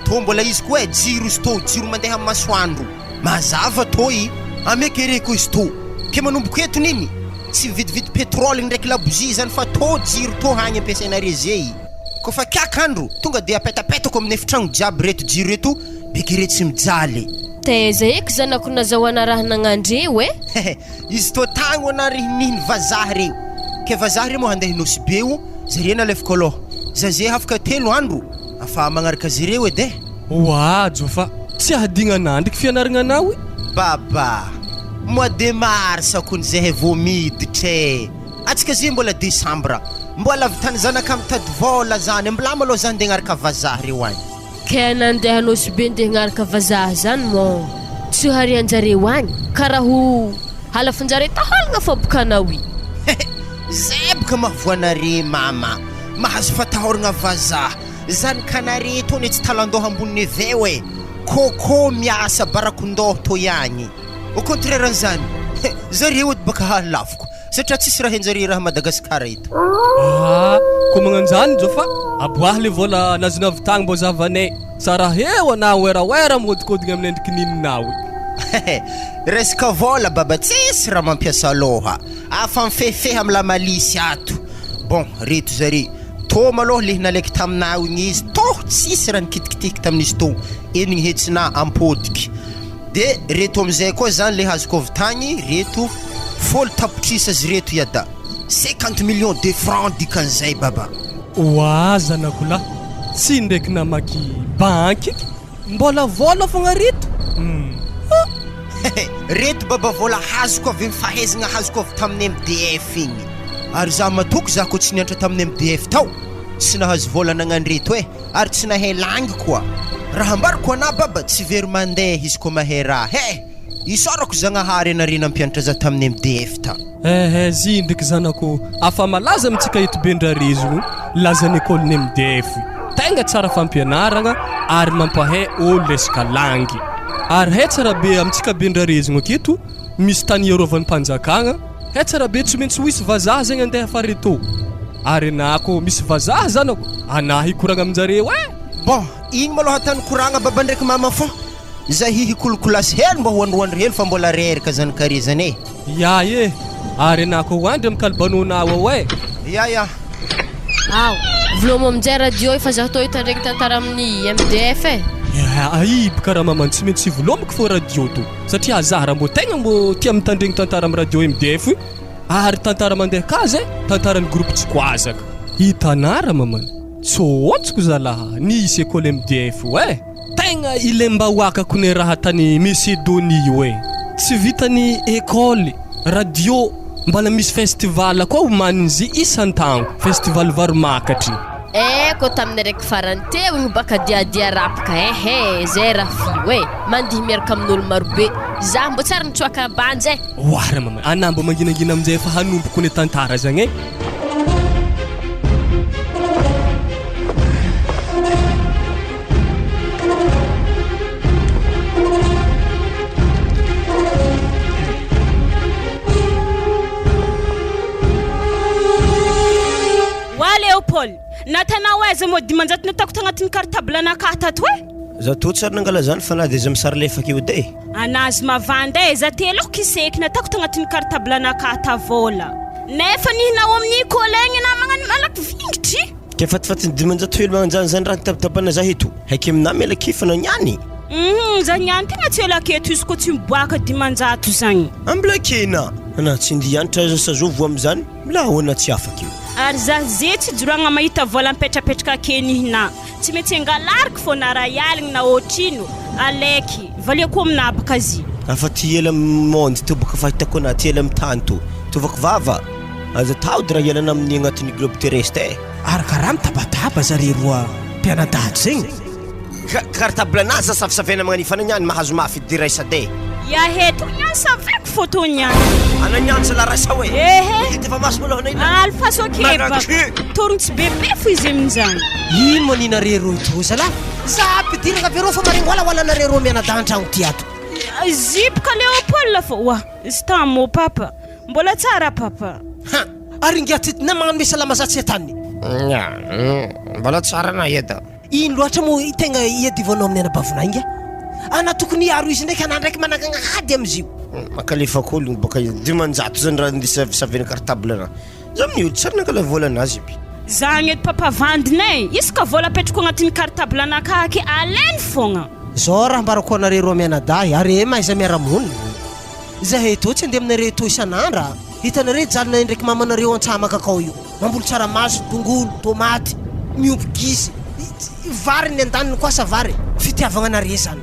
G: to mbola izy koa jiro izy to jiro mandeha amin'ny masoandro mazava toy amekereko izy to ke manomboko eto niny tsy vidividy petrôly ndraiky labozie zany fa to jiro to hagny ampiasainare zay kofa kiakandro tonga de apetapetako amin'ny efitragno jiaby reto jiro reto bekere tsy mijaly
F: teza eky zanako nazahoana raha nagnandreo
G: izy to tagny ho anarihinihy vazaha reo ke vazaha reo mo handeha nosy beo zare nalefaka aloha zay afaka 3 andro afa magnaraka zareo edy
E: jofa tsy ahadignanandriky fianaragna anao
G: baba mois de mars akony zahay vao miditra atsika zay mbola desambra mbola avy tany zanaka mitady vola zany mbolama aloha zany ndeha gnaraka vazaha reo agny
F: ke nandeha nosy be ndeha gnaraka vazaha zany mo tsy harianjareo agny karaha ho halafinjare tahalagna fa boka anao
G: zay boka mahavoanare mama mahazo fatahoragna vazaha zany kanare to ny tsy talandoha amboniny veo kôkô miasa barakondoha to ihagny au contraire zany zareo edy baka halafiko satria tsisy raha henjare raha Madagasikara eto
E: ko magnanjany jofa aboahy le vola nazona vitagny mbo zavanay tsara heo anao wera modikodigny amin'ny endriky nininao
G: resaka vola baba tsisy raha mampiasa aloha afa mifefeha amla malisy ato bon reto zare to maloha le nalaiky taminao igny izy to tsisy raha nikitikitiky tamin'izy to enigny hetsina ampodiky de reto amizay koa zany le hazoko avy tagny reto folo tapotrisa azy reto iada 50 millions de francs dikan'izay baba.
E: Oa zanako lahy tsy ndraiky namaky banky mbola vola fogna reto.
G: Reto baba vola hazoko avy mifahaizagna hazoko avy tamin'ny MDF igny. Ary za matoko za ko tsy niantra tamin'ny MDF tao tsy nahazo vola nagnano reto ary tsy nahay langy koa. Raha ambariko ana baba tsy very mandeha izy ko mahay raha isarako zagnahary anareo nampianatra za tamin'ny MDF ta.
E: Zy ndraiky zanako afa malaza amitsika eto Bendrarezo lazan'ny école MDF tegna tsara fampianaragna ary mampahay olo lesaka langy. Ary hay tsara be amitsika Bendrarezo aketo misy tany iarovany mpanjakagna hay tsara be tsy maintsy hoisy vazaha zegny andeha fareto. Ary nako misy vazaha zanako anahy koragna aminjareo
G: bon igny maloha tany koragna baba ndraiky mama fô za hihikolokolasy hely mba hoandroandro hely fa mbola reraka zany karizany
E: ya ary nako hoandry amin'ny kalibanonao
G: ya
F: Aw vlomo aminjay radio efa za to hita ndraiky tantara amin'ny MDF
E: aiby karaha mamany tsy maintsy volomiko fô radio to satria zahara mbo tegna mbo tia mitandregny tantara amin'ny radio MDF ary tantara mandeha kazy tantaran'ny groupe Tsikoazaka hitanara mamany tsotsiko zalaha nisy école MDF tegna ilemba hoakako ny raha tany Macédonie tsy vitany école radio mbala misy festival koa homanin'izy isan-tagno festival varomakatry
F: ko tamin'ny raiky farany teo igny baka diadia rapaka zay raha fi mandihy miaraka amin'olo marobe za mbo tsara nitsoaka banjy
E: oara mama ana mbo manginangina aminjay efa hanomboko ny tantara zagny
D: natanao aiza mo dimanjato natako tagnatin'ny cartable anakahy tato
C: za to tsara nangala zany fa na de za misary lefaka io de
D: anazy mavanda za teloko kiseky natako tagnatin'ny cartable anakahy tavola nefa nihinao amin'ny kolegny na magnano malaky vingitry
C: ke fatifaty dimanjato helo magnanjany zany raha tapatapana za heto haiky amina mela kifana niany
D: za niany tegna tsy ela aketo izy ko tsy miboaka dimanjato zagny
C: amblakena ana tsy ndianitra za sazovo am'zany milahoana tsy afaka io
D: ary za ze tsy joragna mahita vola mipetrapetraka kenihina tsy maintsy angalariko fô na raha ialigny na ohatrino aleky valiako aminabaka zy
C: afa ty ela monde tobaka fahitako ana ty ela mitany to tovako vava aza taody raha ialana amin'ny agnatin'ny globe terrestre
A: ary karaha mitabataba zare roa mpianadaty zegny
C: cartable anazy za savisavena magnanifana niany mahazo mafy diraisade
D: yaheto niany saveko photo niany
C: ananiany sa la raisa efa maso malohana ina
D: alfaso akeba torogny tsy bebe fo izy amin'izany
A: ino manina rero ito zalahy za ampidiragna verô fa maringolawalana rero mianada an-tragno ty ato
D: zipoka Léopold fo wa izy tamo papa mbola tsara papa
A: ary ngiaty na magnano misalama za tsy atany
C: mbola tsara na eda
A: ino loatra mo tegna iadivanao amin'ny anabavinainga ana tokony aro izy ndraiky ana ndraiky managagna hady amizio
C: makalefako olo baka dimanjato zany raha ndisavena cartable ana za amin'ny olo tsara nangala vola anazy
D: zagny edy papa vandinay isaka vola apetrako agnatin'ny cartable anakaky alainy fogna
A: zao raha mbarako anare roa mianadahy ary maiza miaramonina zahay to tsy andeha aminare to isan'andra hitanare jalina ndraiky mamanareo antsamaka akao io mamboly tsaramaso tongolo tomaty miompy gisy vary ny andaniny koa sa vary fitiavagna anare zany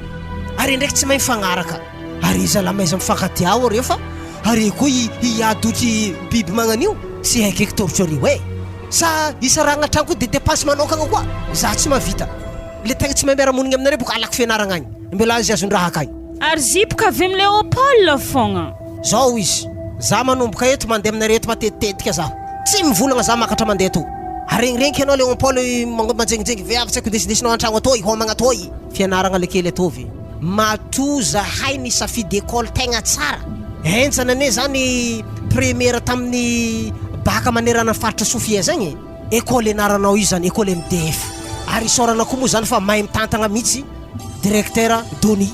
A: ary ndraiky tsy mahay mifagnaraka ary zalahy maiza mifankaty ao reo fa ary koa hiadotry biby magnan'io tsy haiko eky torotro areo sa isaragna tragno koa de dépense manokagna koa za tsy mavita le tegna tsy mahay miaramonigny aminare boka alako fianaragna agny mbela azy azon-draha akagny
D: ary zipoka avy amin'ny Léopold fogna
A: zao izy za manomboka eto mandeha aminare eto matetitetika zaho tsy mivolagna za makatra mandeha to aregniregniky anao Léopold manjengijengy viavy tsy haiko desidesinao an-tragno atoy homagna atoy fianaragna lekely atovy mato zahay ny safidy école tegna tsara hentsana ane zany première tamin'ny baka manerana faritra Sofia zagny école anaranao io zany école MDF ary sorana koa moa zany fa mahay mitantagna mihitsy directeur Doni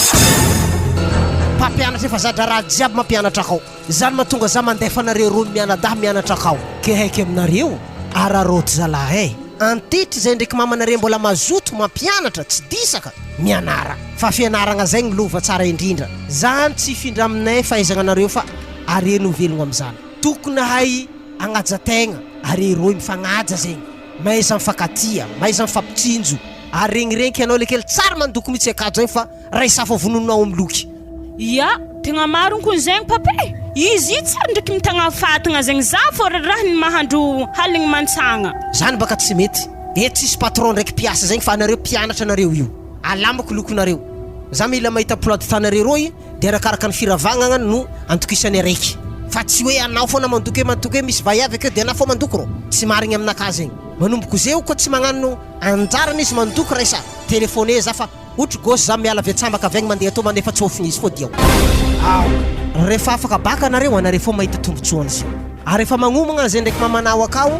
A: mpampianatra efa zadra raha jiaby mampianatra akao zany mahatonga za mandefa nareo roa mianadahy mianatra akao ke haiky aminareo araroty zalahy antitry zay ndraiky mamanareo mbola mazoto mampianatra tsy disaka mianara fa fianaragna zay gny lova tsara indrindra zany tsy findra aminay fahaizagna anareo fa are novelogno am'zany tokony hay agnajategna are roy mifagnaja zegny maiza mifakatia maiza mifampitsinjo ary regniregniky anao le kely tsara mandoko mitsy akajo zegny fa raisafa vononao amloky
D: ya tegna marony kon zegny papa izy tsara ndraiky mitagna fatagna zegny za fô raha ny mahandro haligny mantsagna
A: zany baka tsy mety eto tsisy patron ndraiky mpiasa zegny fa anareo mpianatra anareo io alamako lokonareo za mila mahita plot tanareo roy dia arakaraka ny firavagnana no antokisany araiky fa tsy hoe anao foana mandoky hoe misy vaiavy akeo dia anao fo mandoko ro tsy marigny aminakahy zegny manomboko zeo koa tsy magnano anjarana izy mandoko raisa telefone za fa otry gosy za miala viatsambaka avegny mandeha to manefa tsofigny izy fô diao rehefa afaka baka anareo anareo fô mahita tombotsoana zio ary rehefa magnomagna zay ndraiky mamanao akao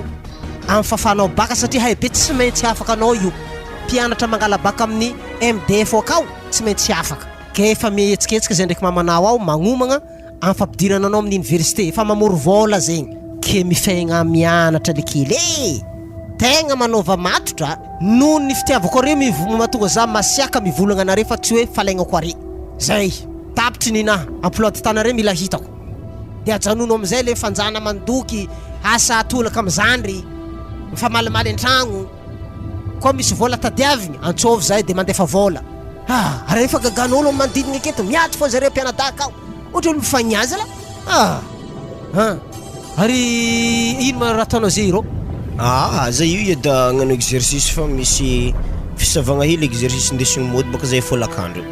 A: amin'ny fafanao baka satria haybe tsy maintsy afaka anao io mpianatra mangala baka amin'ny MDF akao tsy maintsy afaka ke efa mihetsiketsika zay ndraiky mamanao ao magnomagna amin'ny fampidirana anao amin'ny université efa mamory vola zegny ke mifaigna mianatra le kely tegna manova matotra noho ny fitiavako are mahatonga za masiaka mivolagna anare fa tsy hoe falaignako are zay tapitry ninahy amploty tanare mila hitako dia ajanono am'izay le fanjana mandoky asa atolaka am'zandry mifamalimaly an-tragno koa misy vola tadiavigny antsovy zay dia mandefa vola ary rehefa gagan'olo manodidina aketo miady fô zareo mpianadaka ao ohatra olo mifagniazy la ary ino ma raha taonao zay ro
C: zay io da agnano exercice fa misy fisavagna hely exercice ndesigny mody baka zay folakandro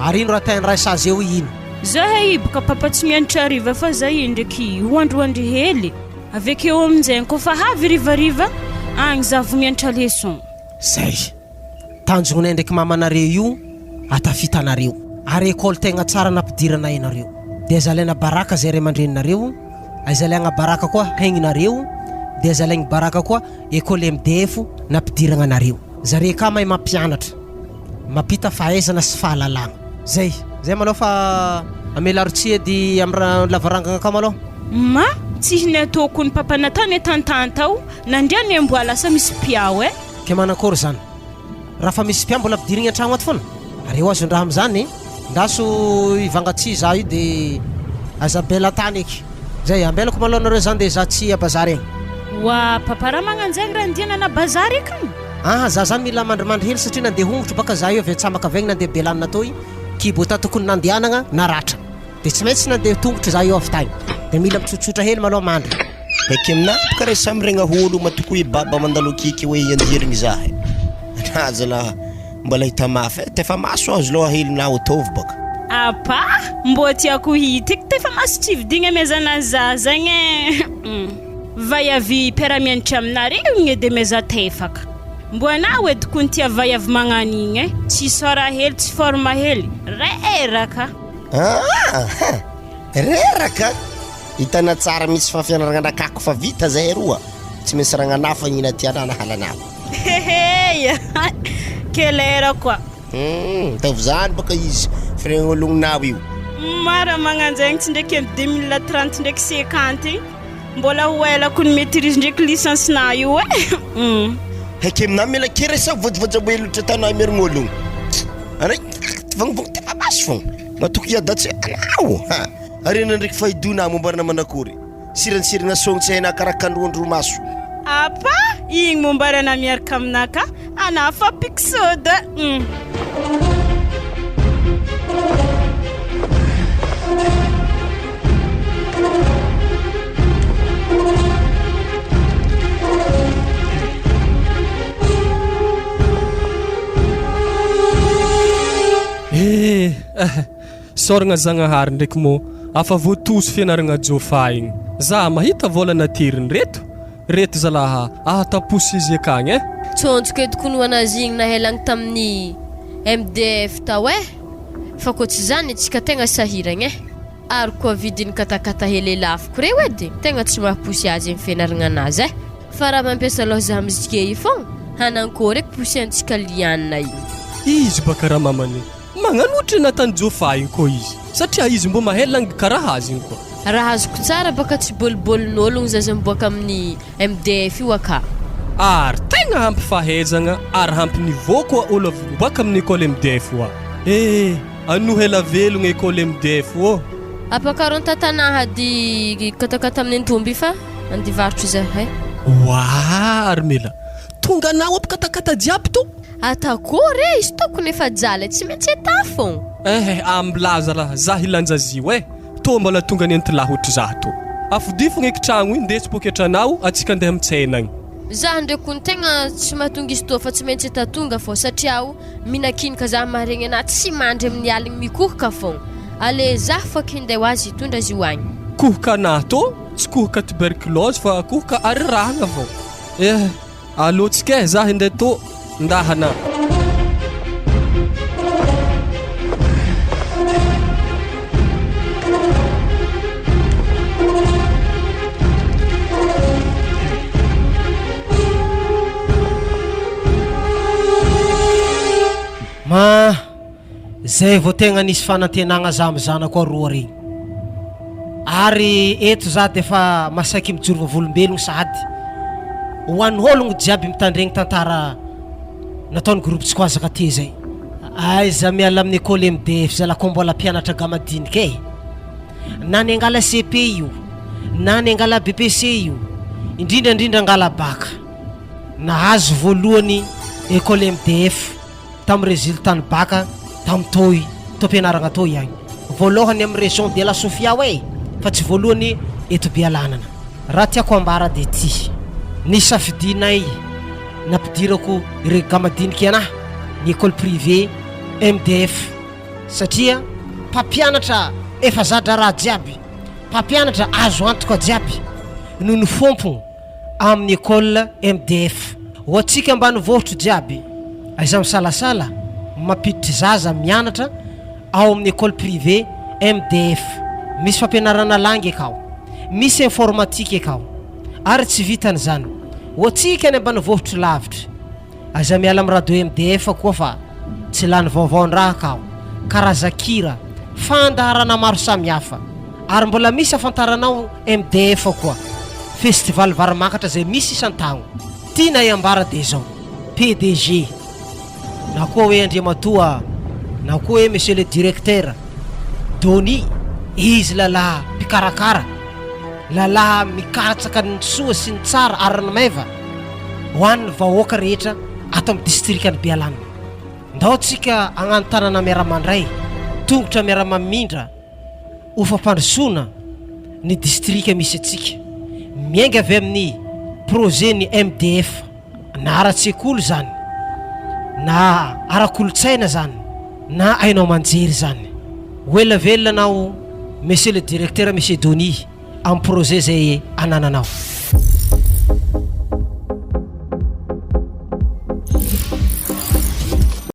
A: ary ino raha tainy raha sazy eo ino
D: zahay baka papa tsy mianatra ariva fa zay ndraiky hoandroandry hely avekeo amin'izay koa fa havy rivariva agny za vo mianatra leçon
A: zay tanjognay ndraiky mamanareo io atafitanareo ary école tegna tsara nampidiranay anareo dia zalaina baraka zay ray aman-dreninareo azalaigna baraka koa haigninareo dia zalaigny baraka koa école MDF nampidiragna anareo zare ka mahay mampianatra mampita fahaizana sy fahalalagna zay malao fa amelarotsia edy amin'ny lavarangana ka malao
D: ma tsy hiny ataoko ny papa natany tantanta ao nandriany amboa lasa misy piao
A: ke manakory zany raha fa misy pia mbola ampidirigny an-tragno ato foana ary eo azon-draha am'zany ndaso ivangatsia za io dia azabela tany eky zay ambelako malao anareo zany dia za tsy abazary egny
D: wa papa raha magnanjagny raha ndianana bazary ekany
A: za zany mila mandrimandry hely satria nandeha hongotro baka za io avy atsambaka avegny nandeha belanina toy kibota tokony nandehanagna naratra dia tsy maintsy nandeha tongotro za io avy tagny dia mila mitsotsotra hely malao mandry
C: eky aminahy baka raha samy regna holo matoko hoe baba mandalo kiky hoe andirigny zahay nazala mbola hita mafy tefa maso azo loha hely na otovy baka
D: apa mbo tiako hitiky tefa maso tsividigna mezana zazagny vaiavy piaramianatra aminareo igny dia meza tefaka mbo anao edy ko ntia vaiavy magnanigny tsy sora hely tsy forma hely reraka
C: reraka hitana tsara misy fafianaragna ndrakako fa vita zay roa tsy misy ragnanafa ina tianana halanao
D: heheya kelera koa
C: tavy zany baka izy firegnolognonao io
D: mara magnanjaigny tsy ndraiky amy 2030 ndraiky 50 mbola hoelako ny maîtrise ndraiky licence-na io
C: haky aminahy mila kere sa vojivojaboelotra tanao merignologno aray vangvong tefa masy fogna matoko iadatsy anao arena ndraiky fahidona mombarana manakory siransirana sogno tsy haina karakandrondro maso
D: apa igny mombarana miaraka aminaka ana fa piksoda
E: soragna zagnahary ndraiky mo afa voatoso fianaragna jofa igny za mahita vola natiriny reto zalaha taposy izy akagny
F: tsonjoko edy kono anazy igny nahelagny tamin'ny MDF tao fa koa tsy zany antsika tegna sahiragny ary koa vidiny katakata hely lafiko reo edy tegna tsy mahaposy azy amin'ny fianaragna anazy fa raha mampiasa loha za mizike io fogna hanankory eky posy antsika lianina igny
E: izy baka raha mamany magnanotra natany jofa igny koa izy satria izy mbo mahelagny karaha azy igny koa
F: raha azoko tsara baka tsy bolibolin'ologno zaza miboaka amin'ny MDF io aka
E: ary tegna hampifahezagna ary hampinivô koa olo boaka amin'ny école MDF oa anoho ela velogna école MDF ô
F: apakaron tatanaha di katakata amin'ny antomby fa andivarotro zahay
E: wa armela tonga nao apakatakata jiaby to
F: atakory izy tokony efa jala tsy maintsy ata fogna
E: ambilaza raha za hilanjazio to mbola tonga nenty lahotry za to afodi fogna eky tragno iny ndetsy poketranao atsika andeha mitsaina agny
F: za ndraiky ny tegna tsy mahatonga izy to fa tsy maintsy tatonga fô satria minakinika za maharegny ana tsy mandry amin'ny aligny mikohoka fogna ale za foky hindeha ho azy hitondra azy hoagny
E: kohoka ana to tsy kohoka tuberculose fa kohoka arirahagna fô alotsika za hindeha to ndahana
A: zay vao tegna nisy fanantenagna za amin'ny zanako aroa regny ary eto za defa masaiky mijoro vavolombelogno sady ho an'ny ologno jiaby mitandregny tantara nataony groupe tsy koazaka ty zay za miala amin'ny école MDF za lako mbola mpianatra gamadiniky na ny angala CP io na ny angala BPC io indrindra angala baka nahazo voalohany école MDF tamin'ny résultat ny baka tamin'ny toy to mpianaragna to ihany voalohany amin'ny région de la Sofia fa tsy voalohany eto Bialanana raha tiako ambara de ty ny safidinay nampidirako ireo gamadiniky anahy ny école privée MDF satria mpampianatra efa zadra raha jiaby mpampianatra azo antoka jiaby no ny fompogno amin'ny école MDF ho atsika ambany vohotro jiaby aiza misalasala mampiditry zaza mianatra ao amin'ny école privée MDF misy fampianarana langy akao misy informatique akao ary tsy vitany zany ho atsika ny ambany vohotro lavitra aiza miala amin'ny radio MDF koa fa tsy lany vaovao raha akao karazakira fandaharana maro samihafa ary mbola misy afantaranao MDF koa festival varimakatra zay misy isan-tagno tiana iambara de zao PDG na koa hoe andriamatoa na koa hoe monsieur le directeur Doni izy lalahy mpikarakara lalahy mikatsaka ny soa sy ny tsara ary ny meva ho an'ny vahoaka rehetra ato amin'ny distrikany Bialana ndao tsika agnano tanana miaramandray tongotra miaramamindra ho fampandrosoana ny distrika misy atsika miainga avy amin'ny projet ny MDF na ara-tsekoly zany na ara-kolotsaina zany na ainao manjery zany wela nao monsieur le directeur monsieur Doni amin'ny projet zay anananao